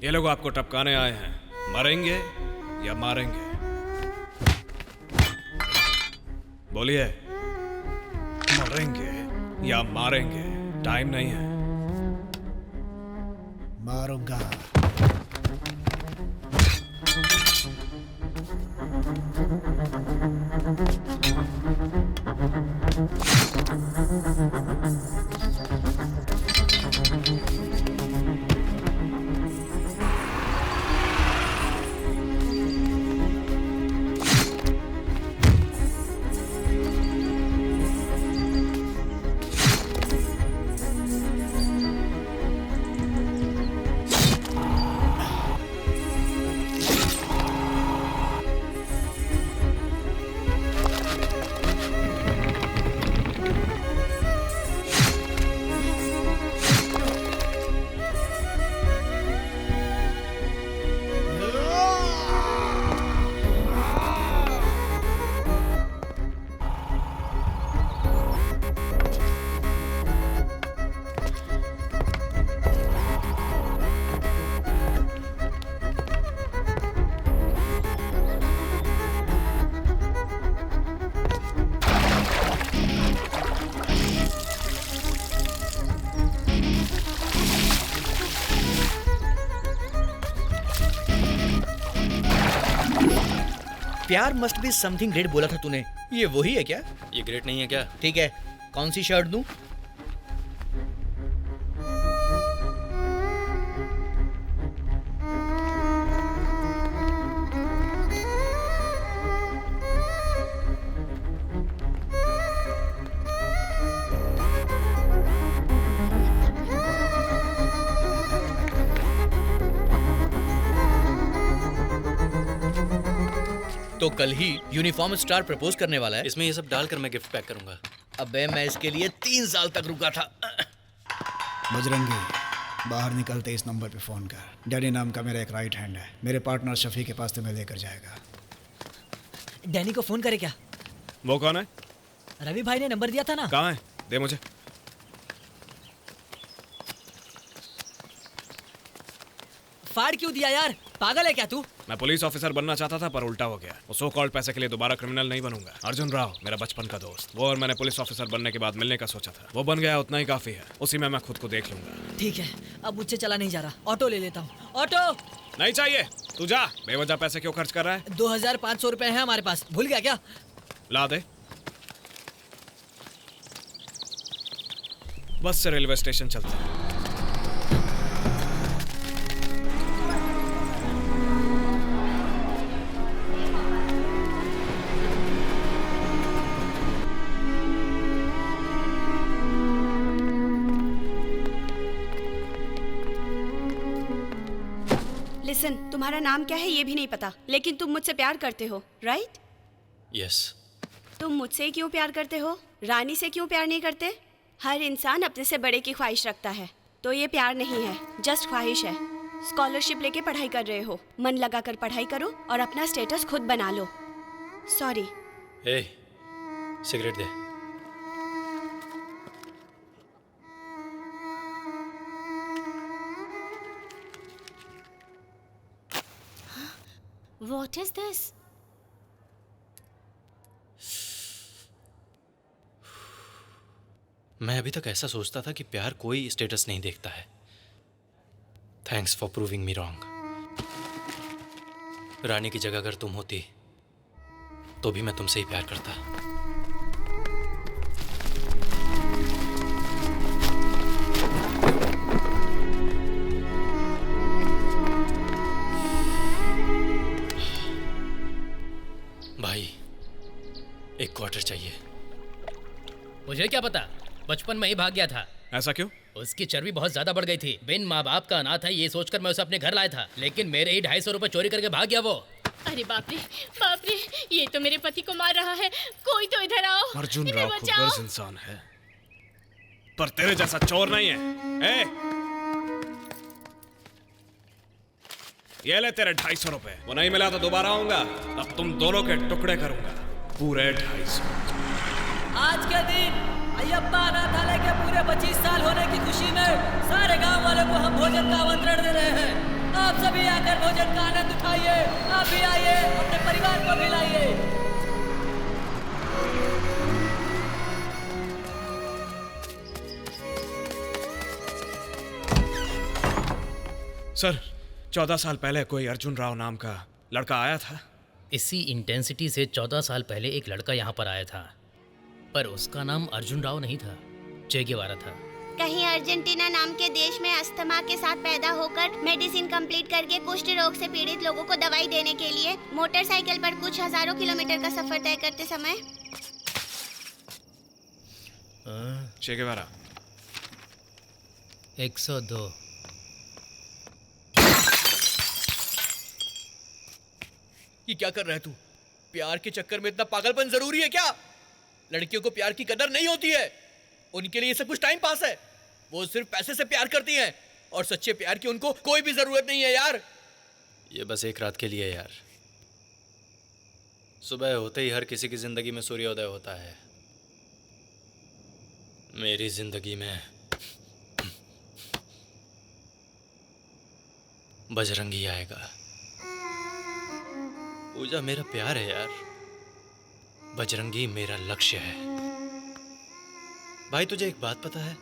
Speaker 8: ये लोग आपको टपकाने आए हैं, मरेंगे या मारेंगे? बोलिए, मरेंगे या मारेंगे? टाइम नहीं है।
Speaker 7: मारूंगा।
Speaker 9: प्यार मस्ट बी समथिंग ग्रेट बोला था तूने, ये वही है क्या?
Speaker 3: ये ग्रेट नहीं है क्या?
Speaker 9: ठीक है, कौन सी शर्ट दूं? तो कल ही यूनिफॉर्म स्टार प्रपोज करने वाला है।
Speaker 3: इसमें ये सब डालकर मैं गिफ्ट पैक करूंगा।
Speaker 9: अबे मैं इसके लिए 3 साल तक रुका था।
Speaker 7: बजरंगी, बाहर निकलते इस नंबर पे फ़ोन कर। डैनी नाम का मेरा एक राइट हैंड है, मेरे पार्टनर शफी के पास तुम्हें लेकर जाएगा।
Speaker 11: डैनी को फोन करे क्या?
Speaker 8: वो कौन है?
Speaker 11: रवि भाई ने नंबर दिया था ना।
Speaker 8: कहाँ है? दे मुझे।
Speaker 11: फाड़ क्यों दिया यार? पागल है क्या तू?
Speaker 8: मैं पुलिस ऑफिसर बनना चाहता था पर उल्टा हो गया। वो सो कॉल्ड पैसे के लिए दोबारा क्रिमिनल नहीं बनूंगा। अर्जुन राव मेरा बचपन का दोस्त, वो और मैंने पुलिस ऑफिसर बनने के बाद मिलने का सोचा था। वो बन गया, उतना ही काफी है। उसी में मैं खुद को देख लूंगा।
Speaker 11: ठीक है, अब मुझसे चला नहीं जा रहा, ऑटो ले लेता हूँ। ऑटो
Speaker 8: नहीं चाहिए, तू जा। बेवजह पैसे क्यों खर्च कर रहा है?
Speaker 11: 2500 रुपए है हमारे पास, भूल गया क्या?
Speaker 8: ला दे। बस से रेलवे स्टेशन चलते हैं।
Speaker 13: लिसन, तुम्हारा नाम क्या है ये भी नहीं पता, लेकिन तुम मुझसे प्यार करते हो, राइट?
Speaker 3: यस।
Speaker 13: तुम मुझसे क्यों प्यार करते हो? रानी से क्यों प्यार नहीं करते? हर इंसान अपने से बड़े की ख्वाहिश रखता है, तो ये प्यार नहीं है, जस्ट ख्वाहिश है। स्कॉलरशिप लेके पढ़ाई कर रहे हो, मन लगा कर पढ़ाई करो और अपना स्टेटस खुद बना लो। सॉरी।
Speaker 3: ए, सिगरेट दे।
Speaker 5: What is this?
Speaker 3: मैं अभी तक ऐसा सोचता था कि प्यार कोई स्टेटस नहीं देखता है। Thanks for proving me wrong. रानी की जगह अगर तुम होती तो भी मैं तुमसे ही प्यार करता। भाई, एक क्वार्टर चाहिए।
Speaker 2: मुझे क्या पता, बचपन में ही भाग गया था।
Speaker 8: ऐसा क्यों?
Speaker 2: उसकी चर्बी बहुत ज्यादा बढ़ गई थी। बिन माँ बाप का अनाथ है ये सोचकर मैं उसे अपने घर लाया था, लेकिन मेरे ही 250 रुपए चोरी करके भाग गया वो।
Speaker 5: अरे बाप रे, ये तो मेरे पति को मार रहा है। कोई तो इधर आओ।
Speaker 8: अर्जुन
Speaker 5: इन्हें
Speaker 8: राव
Speaker 5: बचाओ।
Speaker 8: खुदगर्ज इंसान है, पर तेरे जैसा चोर नहीं है। ए, ये ले तेरे 250 रुपए। वो नहीं मिला तो दोबारा आऊंगा, तब तुम दोनों के टुकड़े करूंगा, पूरे 250।
Speaker 6: आज के दिन अय्यप्पा अनाथालय के पूरे 25 साल होने की खुशी में सारे गांव वालों को हम भोजन का आमंत्रण दे रहे हैं। आप सभी आकर भोजन का आनंद उठाइए। आप भी आइए, अपने परिवार को भी लाइए।
Speaker 8: सर, 14 साल पहले कोई अर्जुन राव नाम का लड़का आया था।
Speaker 2: इसी इंटेंसिटी से 14 साल पहले एक लड़का यहाँ पर आया था, पर उसका नाम अर्जुन राव नहीं था, चे गेवारा था।
Speaker 4: कहीं अर्जेंटीना नाम के देश में अस्थमा के साथ पैदा होकर मेडिसिन कंप्लीट करके कुष्ठ रोग से पीड़ित लोगों को दवाई देने के लिए मोटरसाइकिल पर कुछ हजारों किलोमीटर का सफर तय करते समय
Speaker 8: चे गेवारा
Speaker 2: 102।
Speaker 9: ये क्या कर रहा है तू? प्यार के चक्कर में इतना पागलपन जरूरी है क्या? लड़कियों को प्यार की कदर नहीं होती है, उनके लिए ये सब कुछ टाइम पास है। वो सिर्फ पैसे से प्यार करती हैं और सच्चे प्यार की उनको कोई भी जरूरत नहीं है यार।
Speaker 3: ये बस एक रात के लिए यार। सुबह होते ही हर किसी की जिंदगी में सूर्योदय होता है। मेरी जिंदगी में बजरंगी आएगा। पूजा मेरा प्यार है यार, बजरंगी मेरा लक्ष्य है। भाई तुझे एक बात पता है,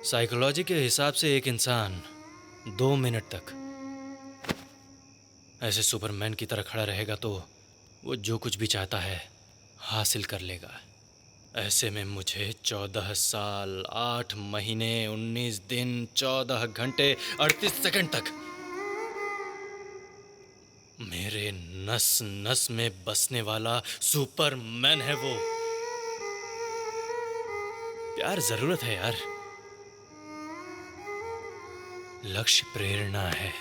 Speaker 3: साइकोलॉजी के हिसाब से एक इंसान 2 मिनट तक ऐसे सुपरमैन की तरह खड़ा रहेगा तो वो जो कुछ भी चाहता है हासिल कर लेगा। ऐसे में मुझे 14 साल 8 महीने 19 दिन 14 घंटे 38 सेकंड तक मेरे नस नस में बसने वाला सुपरमैन है वो। प्यार जरूरत है यार, लक्ष्य प्रेरणा है।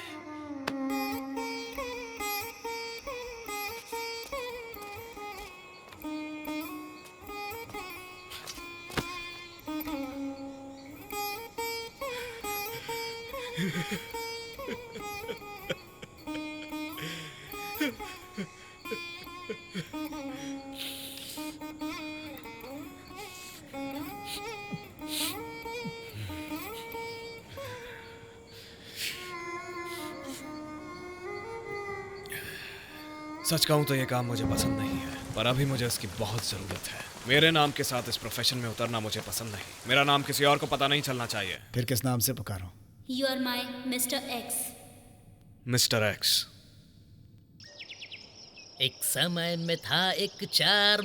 Speaker 8: सच कहूं तो ये काम मुझे पसंद नहीं है, पर अभी मुझे इसकी बहुत जरूरत है। मेरे नाम के साथ इस प्रोफेशन में उतरना मुझे पसंद नहीं। मेरा नाम किसी और को पता नहीं चलना चाहिए।
Speaker 7: फिर किस नाम से पुकारो?
Speaker 10: You are my mister X.
Speaker 8: Mister X.
Speaker 2: एक समय में था एक चार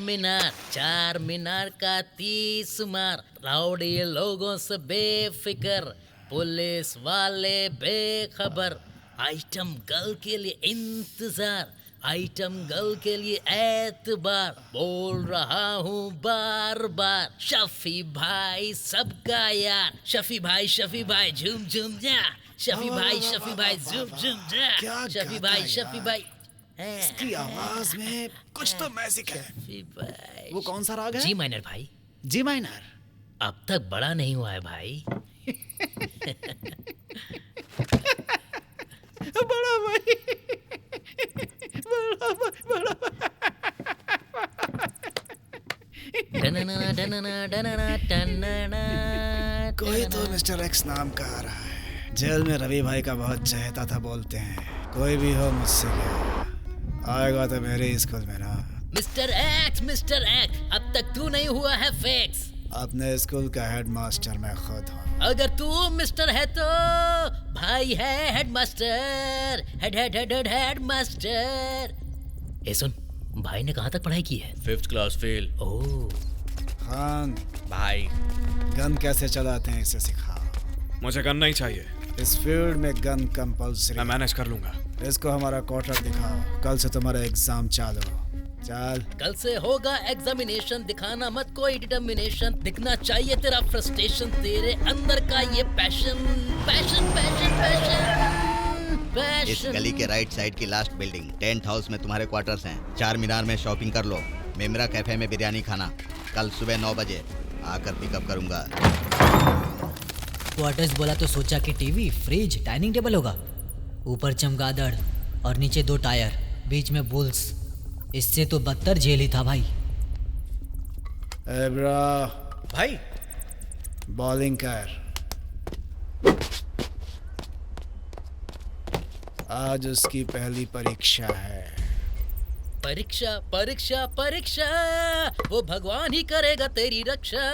Speaker 2: मीनार का 30 मार, राउडी लोगों से बेफिक्र, पुलिस वाले बेखबर, आइटम गर्ल के लिए इंतजार, आइटम गर्ल के लिए एतबार, बोल रहा हूँ बार बार, शफी भाई सबका यार, शफी भाई झूम झूम जा, शफी भाई झूम झूम जा, शफी भाई
Speaker 7: इसकी आवाज में कुछ तो मैजिक है। वो कौन सा राग है?
Speaker 2: जी माइनर भाई।
Speaker 7: जी माइनर
Speaker 2: अब तक बड़ा नहीं हुआ है भाई।
Speaker 7: बड़ा भाई, बड़ा कोई तो मिस्टर एक्स नाम का आ रहा है। जेल में रवि भाई का बहुत चहेता था बोलते हैं। कोई भी हो मुझसे क्या आएगा तो मेरे स्कूल में ना।
Speaker 2: मिस्टर एक्स, अब तक तू नहीं हुआ है फिक्स।
Speaker 7: अपने स्कूल का हेडमास्टर मैं खुद हूँ।
Speaker 2: अगर तू मिस्टर है तो भाई है हेडमास्टर, हेडमास्टर। ए सुन, भाई ने कहाँ तक पढ़ाई की है?
Speaker 8: 5th class fail.
Speaker 2: ओह
Speaker 7: खान
Speaker 8: भाई,
Speaker 7: गन कैसे चलाते हैं इसे सिखाओ।
Speaker 8: मुझे गन नहीं चाहिए।
Speaker 7: इस फील्ड में गन कंपल्सरी।
Speaker 8: मैं मैनेज कर लूंगा।
Speaker 7: इसको हमारा क्वार्टर दिखाओ। कल से तुम्हारा एग्जाम चालू। चल।
Speaker 2: कल से होगा एग्जामिनेशन, दिखाना मत कोई डिटर्मिनेशन, दिखना चाहिए तेरा फ्रस्ट्रेशन, तेरे अंदर का ये पैशन।
Speaker 1: इस गली के राइट साइड की लास्ट बिल्डिंग, टेंट हाउस में तुम्हारे क्वार्टर्स हैं। चार मीनार में शॉपिंग कर लो, मेमरा कैफे में बिरयानी खाना। कल सुबह 9 बजे आकर पिकअप करूंगा।
Speaker 11: क्वार्टर्स बोला तो सोचा कि टीवी, फ्रिज, डाइनिंग टेबल होगा। ऊपर चमगादड़ और नीचे 2 टायर, बीच में बुल्स। इससे तो बदतर जेल ही था भाई।
Speaker 7: एब्रा
Speaker 9: भाई,
Speaker 7: बॉलिंग कर। आज उसकी पहली परीक्षा है।
Speaker 2: परीक्षा, वो भगवान ही करेगा तेरी रक्षा।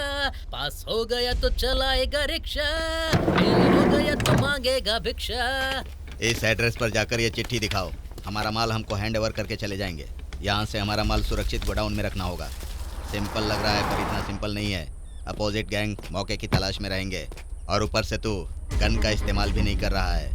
Speaker 2: पास हो गया तो चलाएगा रिक्शा, फेल हो गया तो मांगेगा भिक्षा।
Speaker 1: इस एड्रेस पर जाकर ये चिट्ठी दिखाओ। हमारा माल हमको हैंड ओवर करके चले जाएंगे। यहाँ से हमारा माल सुरक्षित गोडाउन में रखना होगा। सिंपल लग रहा है पर इतना सिंपल नहीं है। अपोजिट गैंग मौके की तलाश में रहेंगे और ऊपर से तू गन का इस्तेमाल भी नहीं कर रहा है।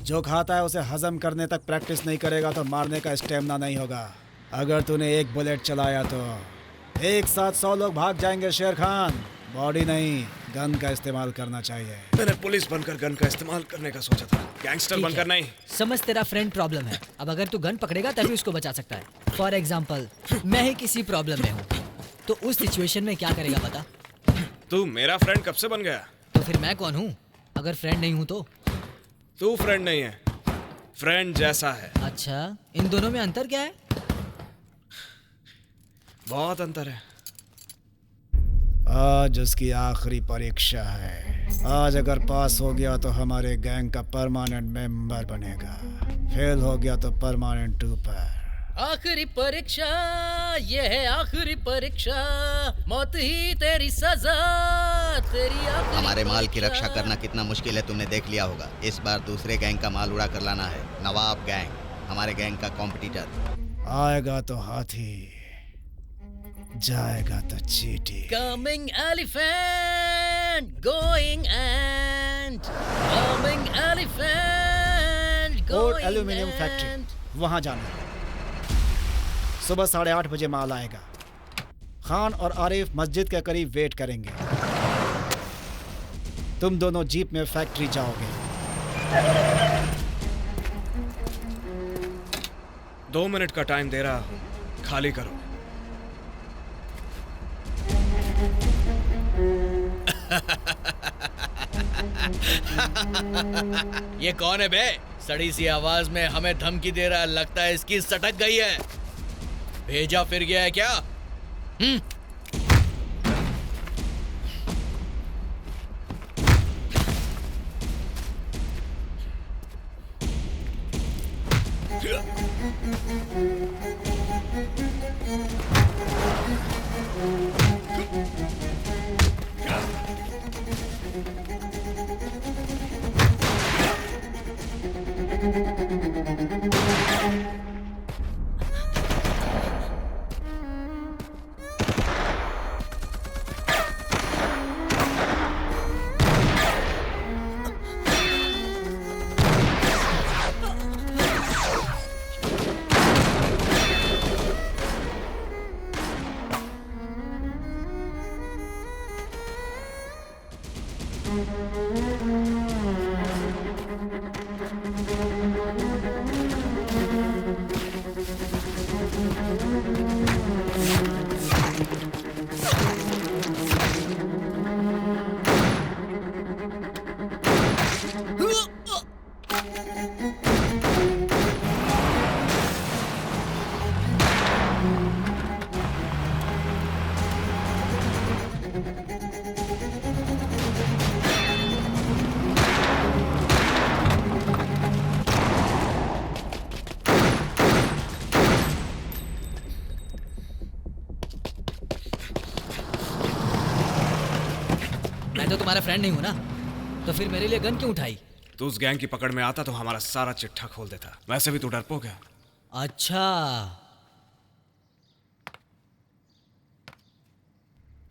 Speaker 7: जो खाता है उसे हजम करने तक प्रैक्टिस नहीं करेगा तो मारने का स्टेमिना नहीं होगा। अगर तूने एक बुलेट चलाया तो एक साथ 100 लोग भाग जाएंगे। शेर खान, बॉडी नहीं गन का इस्तेमाल करना चाहिए।
Speaker 8: मैंने पुलिस बनकर गन का इस्तेमाल करने का सोचा था, गैंगस्टर बनकर नहीं।
Speaker 11: समझ, तेरा फ्रेंड प्रॉब्लम है। अब अगर तू गन पकड़ेगा तभी उसको बचा सकता है। फॉर एग्जाम्पल, मैं ही किसी प्रॉब्लम में हूँ तो उस सिचुएशन में क्या करेगा बता?
Speaker 8: तू मेरा फ्रेंड कब से बन गया?
Speaker 11: तो फिर मैं कौन हूँ अगर फ्रेंड नहीं हूँ तो?
Speaker 8: तू फ्रेंड नहीं है, फ्रेंड जैसा है।
Speaker 11: अच्छा, इन दोनों में अंतर क्या है?
Speaker 8: बहुत अंतर है।
Speaker 7: आज उसकी आखिरी परीक्षा है। आज अगर पास हो गया तो हमारे गैंग का परमानेंट मेंबर बनेगा, फेल हो गया तो परमानेंट टूपर।
Speaker 2: आखिरी परीक्षा, ये है आखिरी परीक्षा, मौत ही तेरी सजा, तेरी आखिरी।
Speaker 1: हमारे माल की रक्षा करना कितना मुश्किल है तुमने देख लिया होगा। इस बार दूसरे गैंग का माल उड़ा कर लाना है। नवाब गैंग हमारे गैंग का कॉम्पिटिटर।
Speaker 7: आएगा तो हाथी, जाएगा तो चींटी।
Speaker 2: Coming elephant, going ant, coming elephant,
Speaker 7: court
Speaker 2: going
Speaker 7: aluminium factory, वहां जाना है। सुबह 8:30 बजे माल आएगा। खान और आरिफ मस्जिद के करीब वेट करेंगे। तुम दोनों जीप में फैक्ट्री जाओगे।
Speaker 8: 2 मिनट का टाइम दे रहा हूँ, खाली करो।
Speaker 9: ये कौन है बे? सड़ी सी आवाज में हमें धमकी दे रहा है, लगता है इसकी सटक गई है। भेजा फिर गया है क्या?
Speaker 11: मैं तो तुम्हारा फ्रेंड नहीं हूं ना, तो फिर मेरे लिए गन क्यों उठाई?
Speaker 8: तू उस गैंग की पकड़ में आता तो हमारा सारा चिट्ठा खोल देता। वैसे भी तू डरपोक है।
Speaker 11: अच्छा,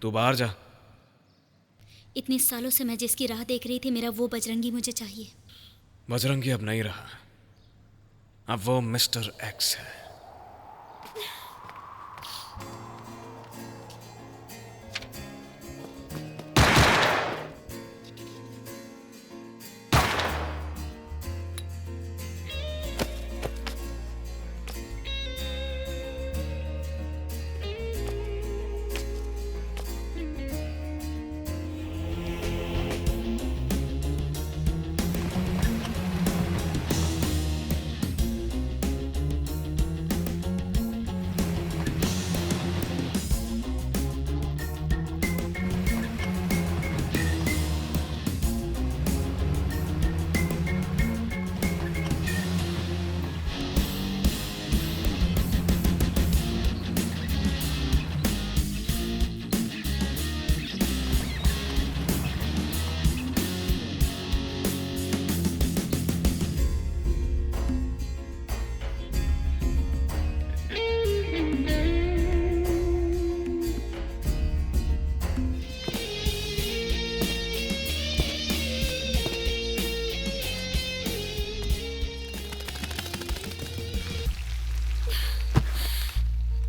Speaker 8: तू बाहर जा।
Speaker 10: इतने सालों से मैं जिसकी राह देख रही थी, मेरा वो बजरंगी मुझे चाहिए।
Speaker 8: बजरंगी अब नहीं रहा, अब वो मिस्टर एक्स है।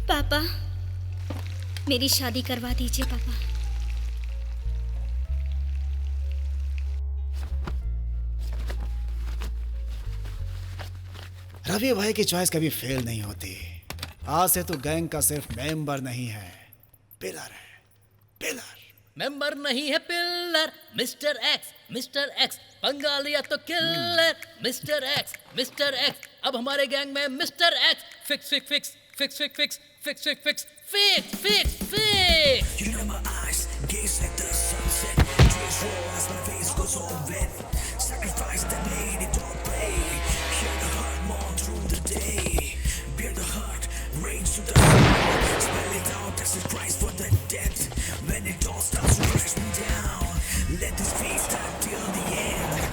Speaker 10: पापा, मेरी शादी करवा दीजिए पापा।
Speaker 7: रवि भाई की चॉइस कभी फेल नहीं होती। आज से तू गैंग का सिर्फ मेंबर नहीं है, पिलर है, पिलर।
Speaker 2: मेंबर नहीं है पिलर, मिस्टर एक्स पंगा लिया तो किलर। मिस्टर एक्स अब हमारे गैंग में mister x. Fix fix fix fix fix fix fix fix fix fix fix fix.
Speaker 6: You know my eyes gaze at the sunset. Tears roll as my face goes all red. Sacrifice that made it all pay. Hear the heart mourn through the day. Bear the heart, rage to the soul. Spell it out as a price for the debt. When it all starts to crash me down, let this face start till the end.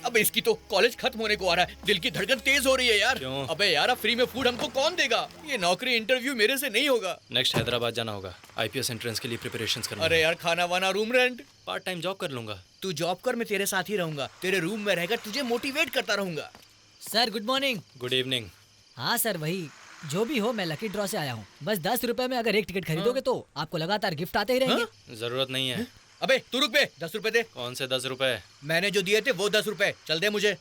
Speaker 9: अब इसकी तो college खत्म होने को आ रहा है, दिल की धड़कन तेज हो रही है यार।
Speaker 3: क्यों?
Speaker 9: अबे यार, अब फ्री में फूड हमको कौन देगा? ये नौकरी इंटरव्यू मेरे से नहीं होगा।
Speaker 3: नेक्स्ट हैदराबाद जाना होगा, आईपीएस एंट्रेंस के लिए प्रिपरेशंस करना।
Speaker 9: अरे यार, खाना वाना, room rent.
Speaker 3: Part time job कर लूंगा।
Speaker 9: तू जॉब कर, मैं तेरे साथ ही रहूंगा। तेरे रूम में रहकर तुझे मोटिवेट करता रहूंगा।
Speaker 11: Sir good morning.
Speaker 3: Good evening.
Speaker 11: हाँ सर, वही जो भी हो, मैं लकी ड्रॉ से आया हूँ। बस 10 रुपए में अगर एक टिकट खरीदोगे तो आपको लगातार गिफ्ट आते ही रहेंगे।
Speaker 3: जरूरत नहीं है।
Speaker 9: अबे तू रुक बे, 10 रुपए दे।
Speaker 3: कौन से 10 रुपए?
Speaker 9: मैंने जो दिए थे वो 10 रुपए, चल दे मुझे।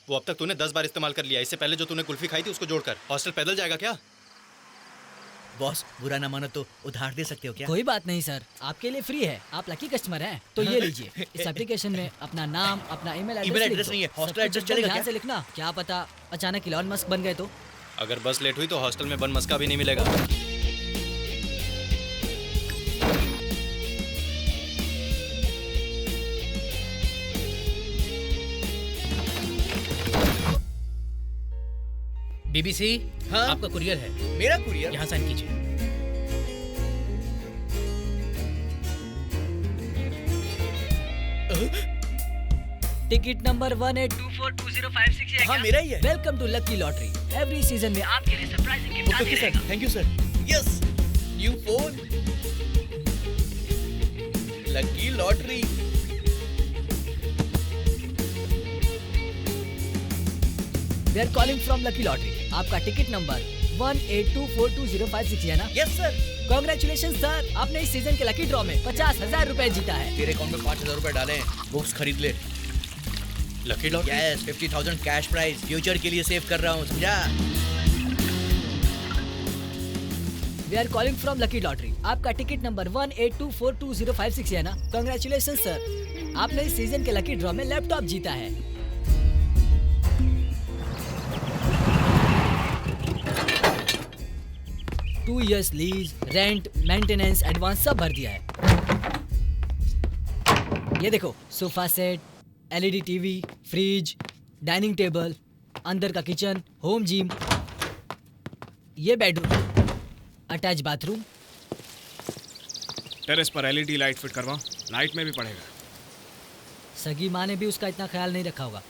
Speaker 3: वो अब तक तूने 10 बार इस्तेमाल कर लिया। इससे पहले जो तूने कुल्फी खाई थी उसको जोड़कर। हॉस्टल पैदल जाएगा क्या?
Speaker 9: बॉस बुरा ना मानो तो उधार दे सकते हो क्या?
Speaker 11: कोई बात नहीं सर, आपके लिए फ्री है। आप लकी कस्टमर हैं, तो ये लीजिए। इस एप्लीकेशन में अपना नाम, अपना ईमेल एड्रेस
Speaker 9: नहीं है, हॉस्टल एड्रेस चलेगा क्या?
Speaker 11: ध्यान से लिखना, क्या पता अचानक इलॉन मस्क बन गए तो।
Speaker 3: अगर बस लेट हुई तो हॉस्टल में बन मस्का भी नहीं मिलेगा।
Speaker 2: बीबीसी,
Speaker 9: हाँ?
Speaker 2: आपका कुरियर है।
Speaker 9: मेरा कुरियर?
Speaker 2: यहाँ साइन कीजिए।
Speaker 11: Ticket number 18242056।
Speaker 9: हाँ मेरा ही है।
Speaker 11: Welcome to lucky lottery. Every season में आपके लिए सरप्राइजिंग गिफ्ट आते रहेगा।
Speaker 9: Thank you sir. Yes, new phone, lucky lottery.
Speaker 11: We are calling from lucky lottery. आपका टिकट नंबर 18242056 है ना?
Speaker 9: Yes sir.
Speaker 11: कांग्रेचुलेशन सर, आपने इस सीजन के लकी ड्रॉ में 50,000 रुपए जीता है।
Speaker 9: तेरे अकाउंट में 5,000 रुपए डाले हैं, बुक्स खरीद ले।
Speaker 3: Lucky lottery?
Speaker 9: Yes, 50,000 cash prize, future के लिए सेव कर रहा हूँ, समझा?
Speaker 11: We are calling from lucky lottery. आपका टिकट नंबर 18242056 है ना? कांग्रेचुलेशन सर, आपने इस सीजन के लकी ड्रॉ में लैपटॉप जीता है। Two years lease, rent, maintenance, advance सब भर दिया है। ये देखो, sofa set, LED TV, fridge, dining table, अंदर का किचन, होम जिम, ये बेडरूम, अटैच बाथरूम।
Speaker 8: टेरेस पर एलईडी लाइट फिट करवाओ, नाइट में भी पड़ेगा।
Speaker 11: सगी माँ ने भी उसका इतना ख्याल नहीं रखा होगा।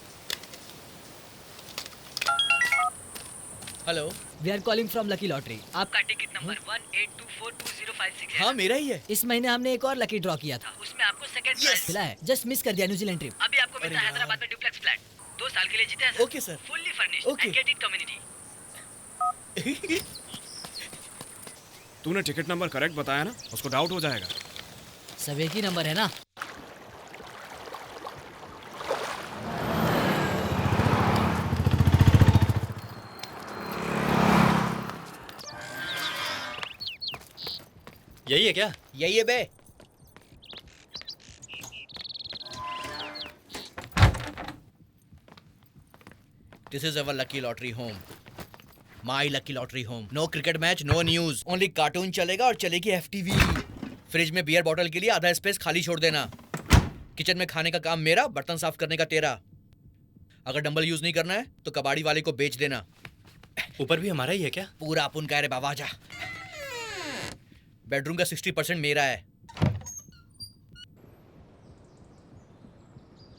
Speaker 9: Hello,
Speaker 11: we are calling from lucky lottery. आपका टिकट नंबर 18242056 है।
Speaker 9: हाँ मेरा ही है।
Speaker 11: इस महीने हमने एक और लकी ड्रॉ किया था, उसमें आपको सेकंड प्राइज मिला है। जस्ट मिस कर दिया न्यूजीलैंड ट्रिप। अभी आपको मिलता है हैदराबाद में डुप्लेक्स फ्लैट, 2 साल के लिए जीते हैं।
Speaker 9: Okay sir.
Speaker 11: Fully furnished
Speaker 9: Okay.
Speaker 11: And gated community.
Speaker 8: तूने टिकट नंबर करेक्ट बताया ना, उसको डाउट हो जाएगा।
Speaker 11: सब एक ही नंबर है ना?
Speaker 3: यही है क्या?
Speaker 9: यही है बे। This is our lucky lottery home, my lucky lottery home. No cricket match, no news, only cartoon चलेगा और चलेगी एफटीवी। फ्रिज में बियर बॉटल के लिए आधा स्पेस खाली छोड़ देना। किचन में खाने का काम मेरा, बर्तन साफ करने का तेरा। अगर डंबल यूज नहीं करना है तो कबाड़ी वाले को बेच देना।
Speaker 3: ऊपर भी हमारा ही है क्या?
Speaker 9: पूरा अपन का रे बाबा जा। बेडरूम का 60% मेरा है।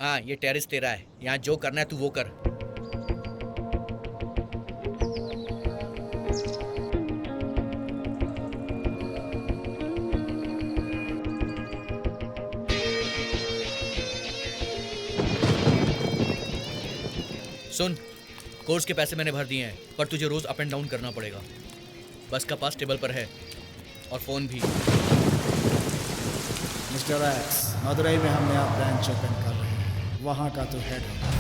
Speaker 9: हाँ, ये टेरेस तेरा है, यहाँ जो करना है तू वो कर। सुन, कोर्स के पैसे मैंने भर दिए हैं, पर तुझे रोज अप एंड डाउन करना पड़ेगा। बस का पास टेबल पर है और फोन भी।
Speaker 7: मिस्टर एक्स, मदुरई में हम नया ब्रांच ओपन कर रहे हैं, वहाँ का तो हेड होगा।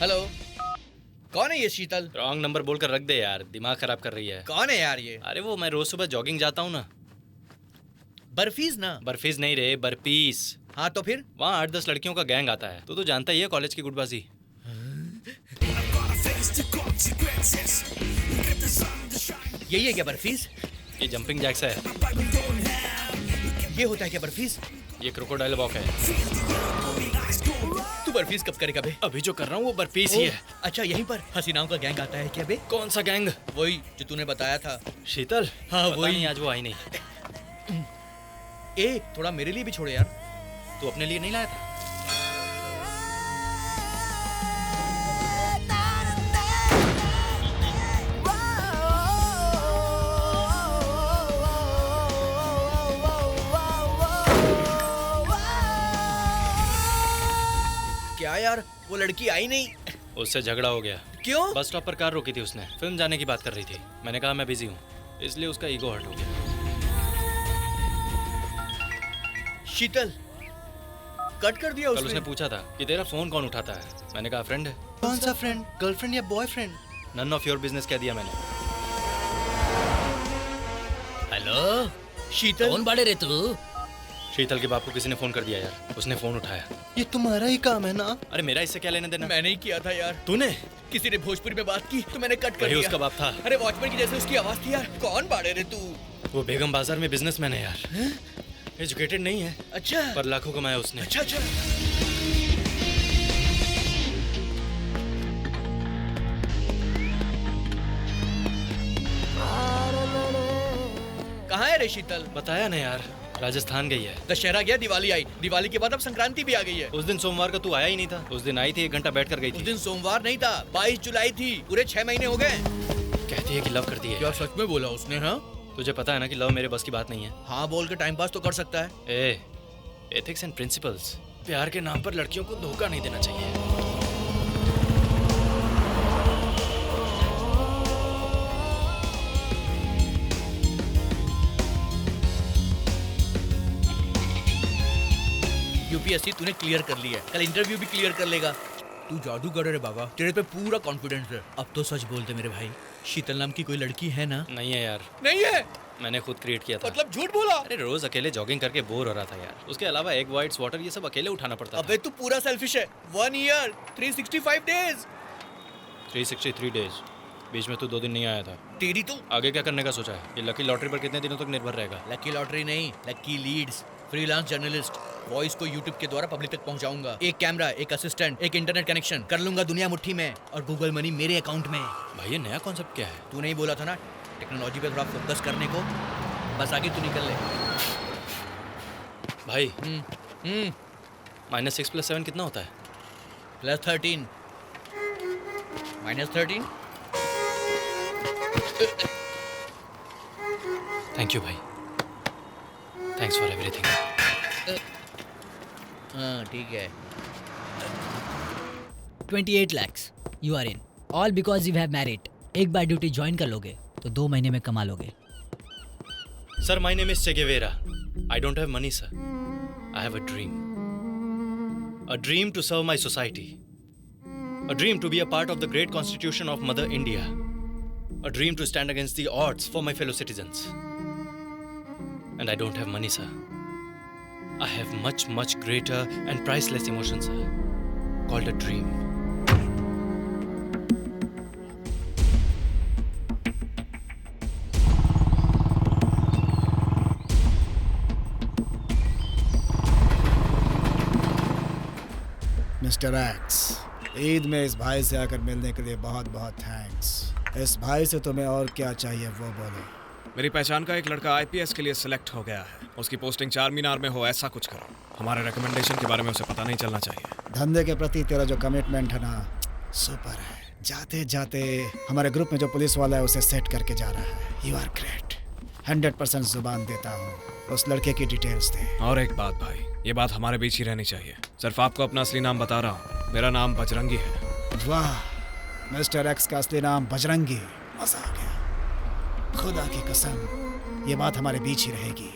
Speaker 9: हेलो, कौन है ये शीतल?
Speaker 3: रॉन्ग नंबर बोलकर रख दे यार, दिमाग खराब कर रही है।
Speaker 9: कौन है यार ये?
Speaker 3: अरे वो मैं रोज सुबह जॉगिंग जाता हूँ ना।
Speaker 9: बर्फीज ना?
Speaker 3: बर्फीज नहीं रे, बर्पीस।
Speaker 9: हाँ तो फिर?
Speaker 3: वहाँ 8-10 लड़कियों का गैंग आता है, तो जानता ही है कॉलेज की गुटबाजी।
Speaker 9: यही है क्या बर्फीज?
Speaker 3: ये जंपिंग जैक्स है।
Speaker 9: ये होता है क्या बर्फीज?
Speaker 3: ये क्रोकोडाइल वॉक है।
Speaker 9: तू बर्फीज कब करेगा बे?
Speaker 3: अभी जो कर रहा हूँ वो बर्फीज ही है।
Speaker 9: अच्छा यहीं पर हसीनाओं का गैंग आता है क्या बे?
Speaker 3: कौन सा गैंग?
Speaker 9: वही जो तूने बताया था।
Speaker 3: शीतल?
Speaker 9: हाँ
Speaker 3: वही नहीं, आज वो आई नहीं।
Speaker 9: ए थोड़ा मेरे लिए भी छोड़े यार।
Speaker 3: तू अपने लिए नहीं लाया था?
Speaker 9: क्या यार वो लड़की आई नहीं?
Speaker 3: उससे झगड़ा हो गया।
Speaker 9: क्यों?
Speaker 3: बस स्टॉप पर कार रोकी थी उसने, फिल्म जाने की बात कर रही थी। मैंने कहा मैं बिजी हूँ, इसलिए उसका ईगो हर्ट हो गया।
Speaker 9: शीतल कट कर दिया
Speaker 3: कल उसने पूछा था कि तेरा फोन कौन उठाता है। मैंने कहा फ्रेंड है।
Speaker 1: कौन सा फ्रेंड? गर्लफ्रेंड या boyfriend?
Speaker 3: None of your business कह दिया मैंने।
Speaker 2: हेलो
Speaker 9: शीतल,
Speaker 2: कौन बाड़े रे तू?
Speaker 3: शीतल के बाप को किसी ने फोन कर दिया यार, उसने फोन उठाया।
Speaker 1: ये तुम्हारा ही काम है ना?
Speaker 3: अरे मेरा इससे क्या लेने देना?
Speaker 9: मैंने ही किया था यार।
Speaker 3: तूने?
Speaker 9: किसी ने भोजपुरी में बात की तो मैंने कट कर
Speaker 3: वही
Speaker 9: दिया।
Speaker 3: उसका बाप था।
Speaker 9: अरे वॉचमैन की जैसे उसकी आवाज थी यार। कौन बाड़े रे तू?
Speaker 3: वो बेगम बाजार में बिजनेसमैन है यार। एजुकेटेड नहीं है।
Speaker 9: अच्छा।
Speaker 3: पर लाखों कमाया उसने।
Speaker 9: अच्छा अच्छा। कहाँ है रे शीतल?
Speaker 3: बताया ना यार, राजस्थान गई है।
Speaker 9: दशहरा गया, दिवाली आई, दिवाली के बाद अब संक्रांति भी आ गई है।
Speaker 3: उस दिन सोमवार को तू आया ही नहीं था। उस दिन आई थी, 1 घंटा बैठ कर गई
Speaker 9: उस
Speaker 3: थी।
Speaker 9: दिन सोमवार नहीं था, 22 जुलाई थी। पूरे 6 महीने हो गए।
Speaker 3: कहती है कि लव करती है।
Speaker 9: यार सच में बोला उसने? हाँ
Speaker 3: तुझे पता है ना कि लव मेरे बस की बात नहीं है।
Speaker 9: हाँ बोल के टाइम पास तो कर सकता है।
Speaker 3: Ethics and principles. प्यार के नाम पर लड़कियों को धोखा नहीं देना चाहिए।
Speaker 9: यूपीएससी तूने क्लियर कर लिया है, कल इंटरव्यू भी क्लियर कर लेगा। तू जादूगर है रे बाबा, तेरे पे पूरा कॉन्फिडेंस है। अब तो सच बोलते मेरे भाई, शीतल नाम की कोई लड़की है ना?
Speaker 3: नहीं है यार।
Speaker 9: नहीं है?
Speaker 3: मैंने खुद क्रिएट किया था।
Speaker 9: मतलब झूठ बोला?
Speaker 3: अरे रोज अकेले जॉगिंग करके बोर हो रहा था यार। उसके अलावा एग वाइट्स, वाटर, ये सब अकेले उठाना पड़ता था।
Speaker 9: अबे तू पूरा सेल्फिश है। 1 ईयर 365 डेज
Speaker 3: 363 डेज। बीच में तू 2 दिन नहीं आया था।
Speaker 9: तेरी तो
Speaker 3: आगे क्या करने का सोचा है? ये लकी लॉटरी पर कितने दिनों तक निर्भर रहेगा?
Speaker 9: लकी लॉटरी नहीं, lucky leads. Freelance journalist, voice को यूट्यूब के द्वारा पब्लिक तक पहुंचाऊंगा। एक कैमरा, एक असिस्टेंट, एक इंटरनेट कनेक्शन, कर लूंगा दुनिया मुट्ठी में, और गूगल मनी मेरे अकाउंट में।
Speaker 3: भाई ये नया कॉन्सेप्ट क्या है?
Speaker 9: तू नहीं बोला था ना टेक्नोलॉजी पे थोड़ा फोकस करने को? बस आगे तू निकल ले
Speaker 3: भाई। -6 + 7 कितना होता है?
Speaker 9: +13 -13।
Speaker 3: थैंक यू भाई, थैंक्स फॉर एवरीथिंग।
Speaker 9: हाँ ठीक है।
Speaker 11: 28 lakhs you are in, all because you have married. एक बार ड्यूटी ज्वाइन कर लोगे तो 2 महीने में कमा लोगे।
Speaker 3: Sir, my name is Che Guevara. I don't have money, sir. I have a dream. A dream to serve my society. A dream to be a part of the great constitution of Mother India. A dream to stand against the odds for my fellow citizens. And I don't have money, sir. I have much, much greater and priceless emotion, sir. Called a dream.
Speaker 7: Mister x, Eid में इस भाई से आकर मिलने के लिए बहुत बहुत थैंक्स। इस भाई से तुम्हें और क्या चाहिए वो बोलो।
Speaker 8: मेरी पहचान का एक लड़का आईपीएस के लिए सिलेक्ट हो गया है। उसकी पोस्टिंग 4 मीनार में हो, ऐसा कुछ करो। हमारे रिकमेंडेशन के बारे में उसे पता नहीं चलना चाहिए।
Speaker 7: धंधे के प्रति तेरा जो कमिटमेंट है ना, सुपर है। जाते जाते हमारे ग्रुप में जो पुलिस वाला है उसे सेट करके जा रहा है। You are great. 100% जुबान देता हूँ। उस लड़के की डिटेल्स दे।
Speaker 8: और एक बात भाई, ये बात हमारे बीच ही रहनी चाहिए। सिर्फ आपको अपना असली नाम बता रहा हूँ। मेरा नाम बजरंगी है।
Speaker 7: वाह, मिस्टर एक्स का असली नाम बजरंगी। मजा आ गया। खुदा की कसम, ये बात हमारे बीच ही रहेगी।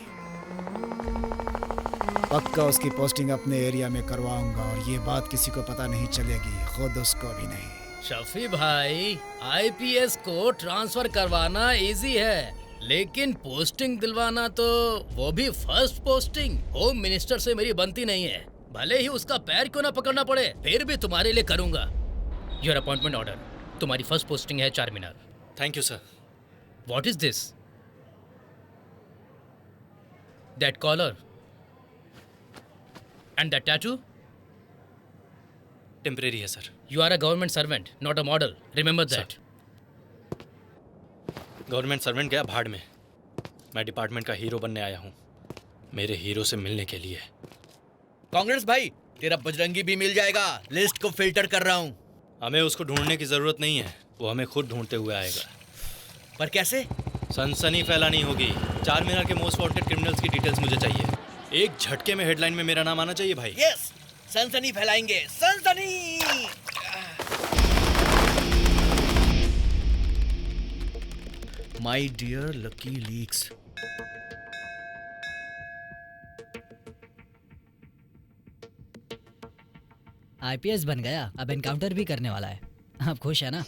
Speaker 7: पक्का उसकी पोस्टिंग अपने एरिया में करवाऊंगा और ये बात किसी को पता नहीं चलेगी, खुद उसको भी नहीं।
Speaker 2: शफी भाई, आईपीएस को ट्रांसफर करवाना इजी है, लेकिन पोस्टिंग दिलवाना तो वो भी फर्स्ट पोस्टिंग होम मिनिस्टर से मेरी बनती नहीं है। भले ही उसका पैर क्यों ना पकड़ना पड़े, फिर भी तुम्हारे लिए करूंगा। Your appointment order. तुम्हारी फर्स्ट पोस्टिंग है 4 Minar.
Speaker 3: Thank you sir.
Speaker 2: What is this? That collar? And that tattoo?
Speaker 3: Temporary है sir.
Speaker 2: You are a government servant, not a model. Remember that.
Speaker 3: Government servant गया भाड़ में। मैं डिपार्टमेंट का hero बनने आया हूँ, मेरे हीरो से मिलने के लिए।
Speaker 9: कांग्रेस भाई, तेरा बजरंगी भी मिल जाएगा। लिस्ट को फिल्टर कर रहा हूँ।
Speaker 3: हमें उसको ढूंढने की जरूरत नहीं है, वो हमें खुद ढूंढते हुए आएगा।
Speaker 9: पर कैसे?
Speaker 3: सनसनी फैलानी होगी। चार मीनार के मोस्ट वांटेड क्रिमिनल्स की डिटेल्स मुझे चाहिए। एक झटके में हेडलाइन में मेरा नाम आना चाहिए भाई।
Speaker 9: यस, सनसनी फैलाएंगे, सनसनी। My dear lucky leaks.
Speaker 11: IPS बन गया, अब एनकाउंटर भी करने वाला है। आप खुश है ना?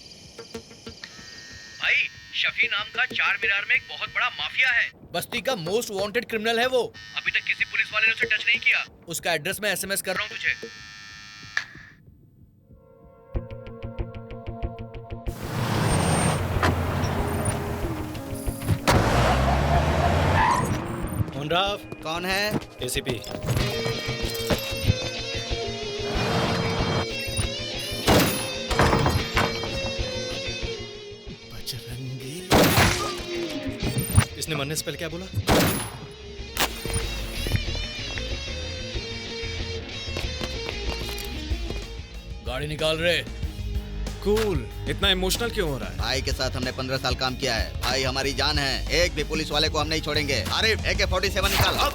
Speaker 9: भाई, शफी नाम का चार मीनार में एक बहुत बड़ा माफिया है। बस्ती का मोस्ट वांटेड क्रिमिनल है वो। अभी तक किसी पुलिस वाले ने उसे टच नहीं किया। उसका एड्रेस मैं एसएमएस कर रहा हूँ तुझे।
Speaker 3: मुनराव।
Speaker 1: कौन है?
Speaker 3: एसीपी। इसने मरने से पहले क्या बोला?
Speaker 9: गाड़ी निकाल रहे।
Speaker 8: कूल, इतना इमोशनल क्यों हो रहा है?
Speaker 1: भाई के साथ हमने 15 साल काम किया है। भाई हमारी जान है। एक भी पुलिस वाले को हम नहीं छोड़ेंगे। आरिफ, AK-47 निकाल। अब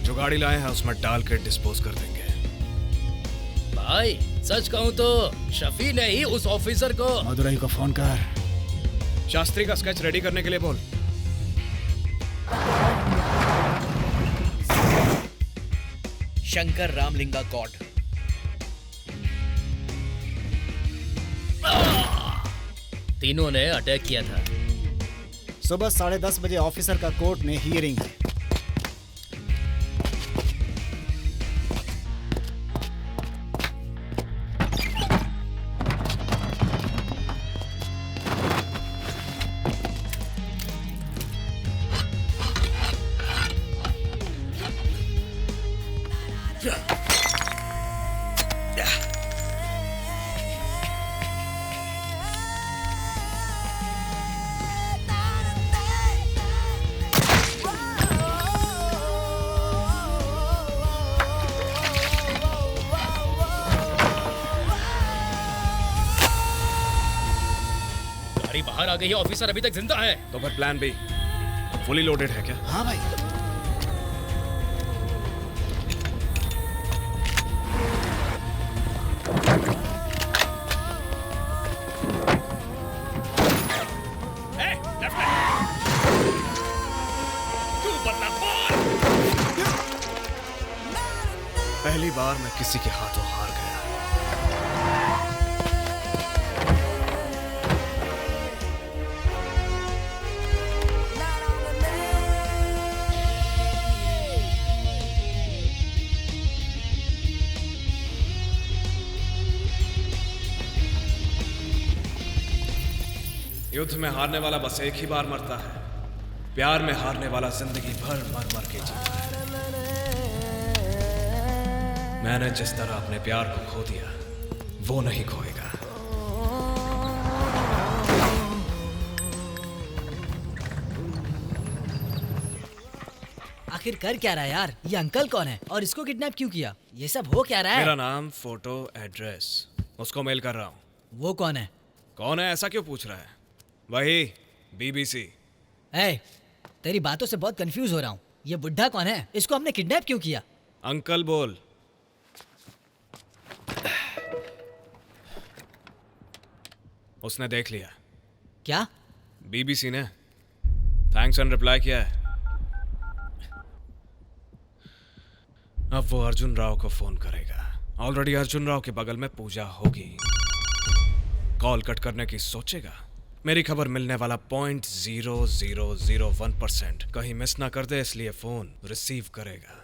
Speaker 8: जो गाड़ी लाए हैं उसमें डाल के डिस्पोज कर देंगे।
Speaker 2: भाई सच कहूँ तो शफी ने ही उस ऑफिसर को।
Speaker 7: मदुरई को फोन कर।
Speaker 8: शास्त्री का स्केच रेडी करने के लिए बोल।
Speaker 9: शंकर रामलिंगा गॉड।
Speaker 2: तीनों ने अटैक किया था।
Speaker 7: सुबह 10:30 बजे ऑफिसर का कोर्ट में हियरिंग है।
Speaker 2: बाहर आ गई है, ऑफिसर अभी तक जिंदा है।
Speaker 8: तो फिर प्लान बी फुली लोडेड है क्या?
Speaker 7: हाँ भाई।
Speaker 8: पहली बार मैं किसी के हाथों हार गया। युद्ध में हारने वाला बस एक ही बार मरता है। प्यार में हारने वाला जिंदगी भर मर मर के जीता है। मैंने जिस तरह अपने प्यार को खो दिया, वो नहीं खोएगा।
Speaker 11: आखिर कर क्या रहा है यार? ये अंकल कौन है और इसको किडनैप क्यों किया? ये सब हो क्या रहा है?
Speaker 8: मेरा नाम, फोटो, एड्रेस उसको मेल कर रहा हूँ।
Speaker 11: वो कौन है?
Speaker 8: कौन है ऐसा क्यों पूछ रहा है? वही BBC।
Speaker 11: ए, तेरी बातों से बहुत कंफ्यूज हो रहा हूँ। ये बुढ़ा कौन है? इसको हमने किडनैप क्यों किया?
Speaker 8: अंकल बोल। उसने देख लिया।
Speaker 11: क्या?
Speaker 8: BBC ने थैंक्स एंड रिप्लाई किया है। अब वो अर्जुन राव को फोन करेगा। ऑलरेडी अर्जुन राव के बगल में पूजा होगी। कॉल कट करने की सोचेगा। मेरी खबर मिलने वाला 0.0001% कहीं मिस ना कर दे, इसलिए फोन रिसीव करेगा।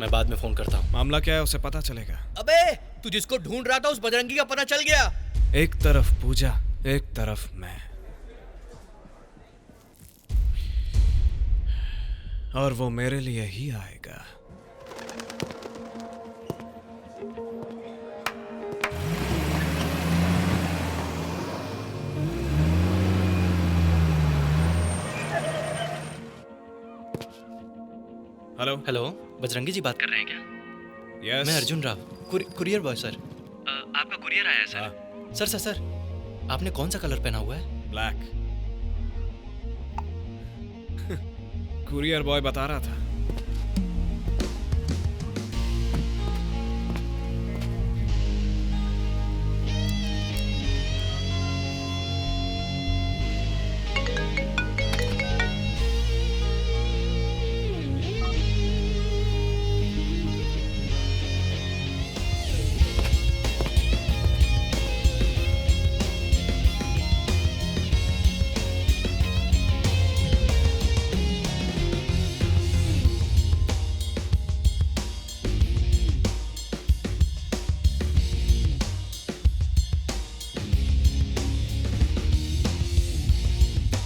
Speaker 3: मैं बाद में फोन करता हूँ।
Speaker 8: मामला क्या है उसे पता चलेगा।
Speaker 9: अबे तू जिसको ढूंढ रहा था उस बजरंगी का पता चल गया।
Speaker 8: एक तरफ पूजा, एक तरफ मैं, और वो मेरे लिए ही आएगा। हेलो
Speaker 3: हेलो, बजरंगी जी बात कर रहे हैं क्या?
Speaker 8: यस,
Speaker 3: मैं Arjun Rao, courier boy sir. आपका कुरियर आया है सर। सर सर सर, आपने कौन सा कलर पहना हुआ है?
Speaker 8: ब्लैक। कुरियर बॉय बता रहा था।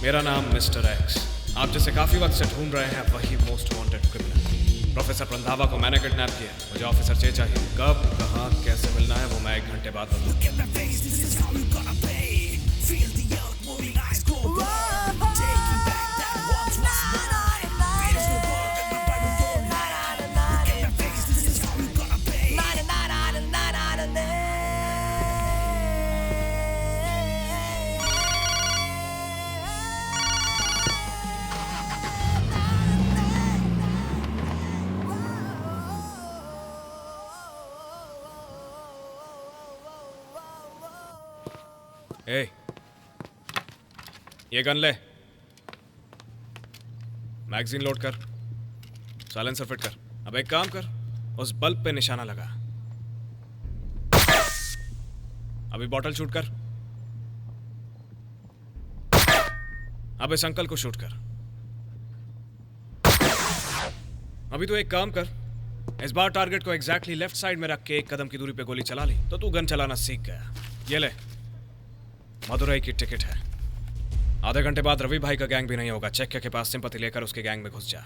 Speaker 8: मेरा नाम मिस्टर एक्स। आप जैसे काफी वक्त से ढूंढ रहे हैं वही most wanted criminal professor Randhawa को मैंने किडनैप किया। मुझे ऑफिसर चे चाहिए। कब, कहाँ, कैसे मिलना है वो मैं 1 घंटे बाद ए, ये गन ले, मैगजीन लोड कर, साइलेंसर फिट कर। अब एक काम कर, उस बल्ब पे निशाना लगा। अभी बॉटल शूट कर। अब इस अंकल को शूट कर। अभी तो एक काम कर, इस बार टारगेट को एग्जैक्टली लेफ्ट साइड में रख के 1 कदम की दूरी पे गोली चला ली तो तू गन चलाना सीख गया। ये ले, मदुरई की टिकट है। आधे घंटे बाद रवि भाई का गैंग भी नहीं होगा। चेक के पास सिंपैथी लेकर उसके गैंग में घुस जा।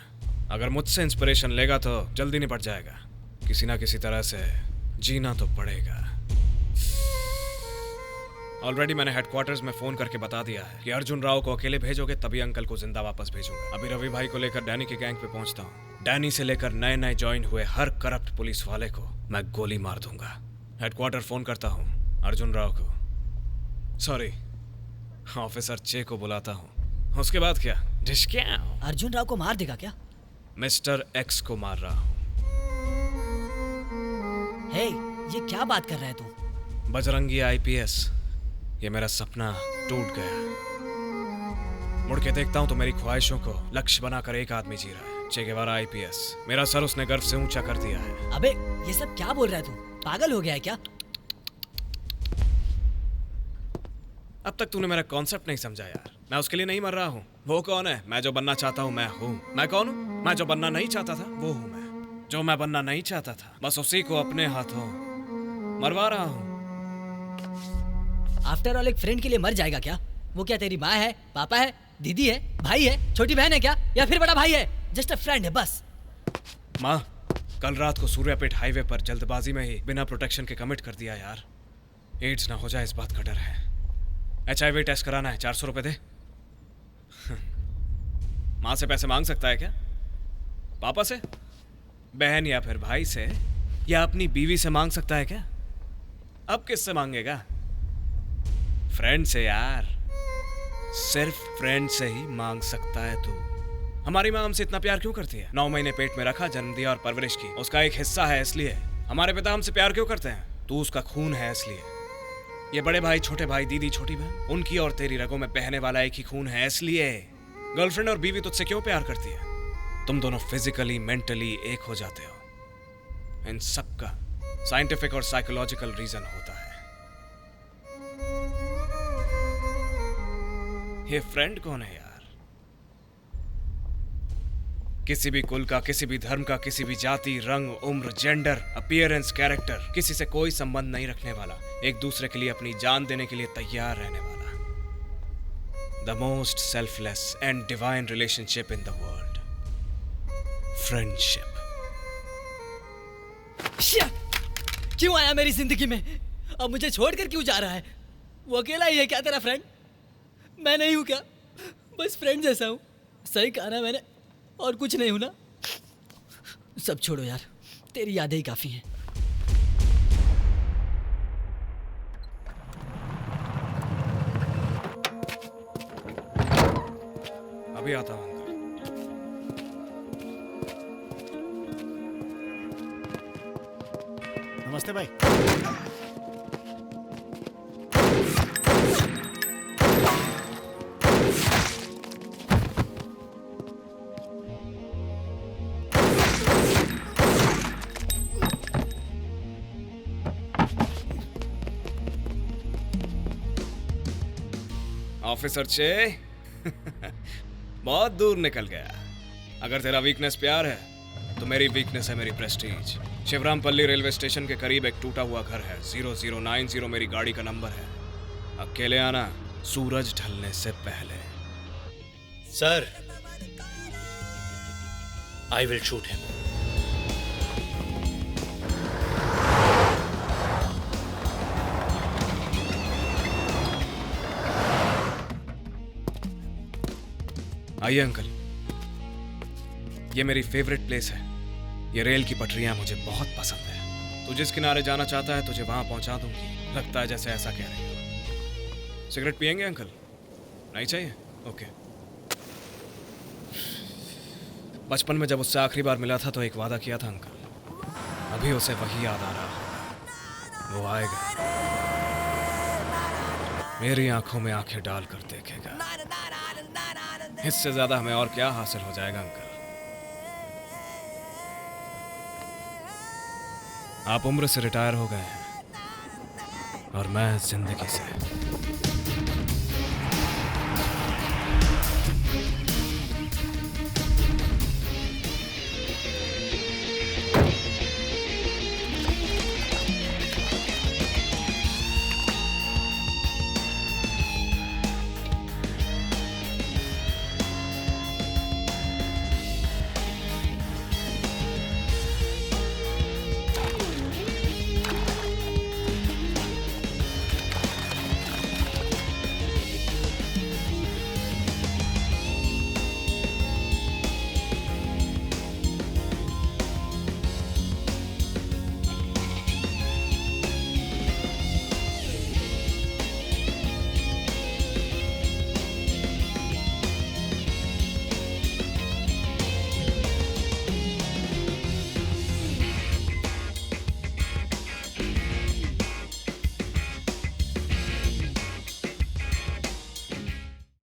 Speaker 8: अगर मुझसे इंस्पिरेशन लेगा तो जल्दी निपट जाएगा। किसी ना किसी तरह से जीना तो पड़ेगा। ऑलरेडी मैंने हेडक्वार्टर्स में फोन करके बता दिया है कि अर्जुन राव को अकेले भेजोगे तभी अंकल को जिंदा वापस भेजूंगा। अभी रवि भाई को लेकर डैनी के गैंग पे पहुंचता हूँ। डैनी से लेकर नए नए ज्वाइन हुए हर करप्ट पुलिस वाले को मैं गोली मार दूंगा। हेडक्वार्टर फोन करता हूँ अर्जुन राव को, सॉरी ऑफिसर चे को बुलाता हूँ। उसके बाद क्या?
Speaker 11: अर्जुन राव को मार देगा क्या?
Speaker 8: मिस्टर एक्स को मार रहा हूँ।
Speaker 11: हे, ये क्या बात कर रहा है तू?
Speaker 8: बजरंगी आईपीएस, ये मेरा सपना टूट गया। मुड़ के देखता हूँ तो मेरी ख्वाहिशों को लक्ष्य बनाकर एक आदमी जी रहा है, चे गेवारा आईपीएस। मेरा सर उसने गर्व से ऊंचा कर दिया है।
Speaker 11: अबे ये सब क्या बोल रहा है तू? पागल हो गया है क्या?
Speaker 8: अब तक तूने मेरा कॉन्सेप्ट नहीं समझा यार। मैं उसके लिए नहीं मर रहा हूँ। वो कौन है? मैं जो बनना चाहता हूँ मैं हूँ। मैं कौन हूँ? मैं जो बनना नहीं चाहता था वो हूँ मैं। जो मैं बनना नहीं चाहता था बस उसी को अपने हाथों मरवा रहा हूँ।
Speaker 11: आफ्टर ऑल एक फ्रेंड के लिए मर जाएगा क्या? वो क्या तेरी माँ है, पापा है, दीदी है, भाई है, छोटी बहन है क्या, या फिर बड़ा भाई है? जस्ट अ फ्रेंड है बस।
Speaker 8: माँ, कल रात को सूर्यापेट हाईवे पर जल्दबाजी में ही बिना प्रोटेक्शन के कमिट कर दिया यार। एड्स ना हो जाए इस बात का डर है। HIV टेस्ट कराना है, 400 रुपए दे। माँ से पैसे मांग सकता है क्या? पापा से, बहन या फिर भाई से, या अपनी बीवी से मांग सकता है क्या? अब किससे मांगेगा? फ्रेंड से यार, सिर्फ फ्रेंड से ही मांग सकता है तू। हमारी माँ हमसे इतना प्यार क्यों करती है? 9 महीने पेट में रखा, जन्म दिया और परवरिश की, उसका एक हिस्सा है इसलिए। हमारे पिता हमसे प्यार क्यों करते हैं? तू उसका खून है इसलिए। ये बड़े भाई, छोटे भाई, दीदी, छोटी बहन, उनकी और तेरी रगों में बहने वाला एक ही खून है इसलिए। गर्लफ्रेंड और बीवी तुझसे क्यों प्यार करती है? तुम दोनों फिजिकली, मेंटली एक हो जाते हो। इन सब का साइंटिफिक और साइकोलॉजिकल रीजन होता है। ये फ्रेंड कौन है यार? किसी भी कुल का, किसी भी धर्म का, किसी भी जाति, रंग, उम्र, जेंडर, अपीयरेंस, कैरेक्टर, किसी से कोई संबंध नहीं रखने वाला, एक दूसरे के लिए अपनी जान देने के लिए तैयार रहने वाला। The most selfless and divine relationship in the world, friendship.
Speaker 11: क्यों आया मेरी जिंदगी में? अब मुझे छोड़कर क्यों जा रहा है? वो अकेला ही है क्या तेरा फ्रेंड? मैं नहीं हूं क्या? बस फ्रेंड जैसा हूं। सही कहा ना मैंने, और कुछ नहीं हूं ना। सब छोड़ो यार, तेरी यादें ही काफी हैं।
Speaker 8: अभी आता हूं अंकल।
Speaker 7: नमस्ते भाई।
Speaker 8: ऑफिसर चे बहुत दूर निकल गया। अगर तेरा वीकनेस प्यार है तो मेरी वीकनेस है मेरी प्रेस्टीज। शिवरामपल्ली रेलवे स्टेशन के करीब एक टूटा हुआ घर है, 0090 मेरी गाड़ी का नंबर है। अकेले आना सूरज ढलने से पहले।
Speaker 3: Sir, I will shoot him.
Speaker 8: आइए अंकल, ये मेरी फेवरेट प्लेस है। ये रेल की पटरियां मुझे बहुत पसंद है। तू जिस किनारे जाना चाहता है तुझे वहां पहुंचा दूंगी। लगता है जैसे ऐसा कह रही हो। सिगरेट पियेंगे अंकल? नहीं चाहिए? ओके। बचपन में जब उससे आखिरी बार मिला था तो एक वादा किया था अंकल, अभी उसे वही याद आ रहा। वो आएगा, मेरी आंखों में आंखें डालकर देखेगा। इससे ज्यादा हमें और क्या हासिल हो जाएगा अंकल? आप उम्र से रिटायर हो गए हैं और मैं जिंदगी से।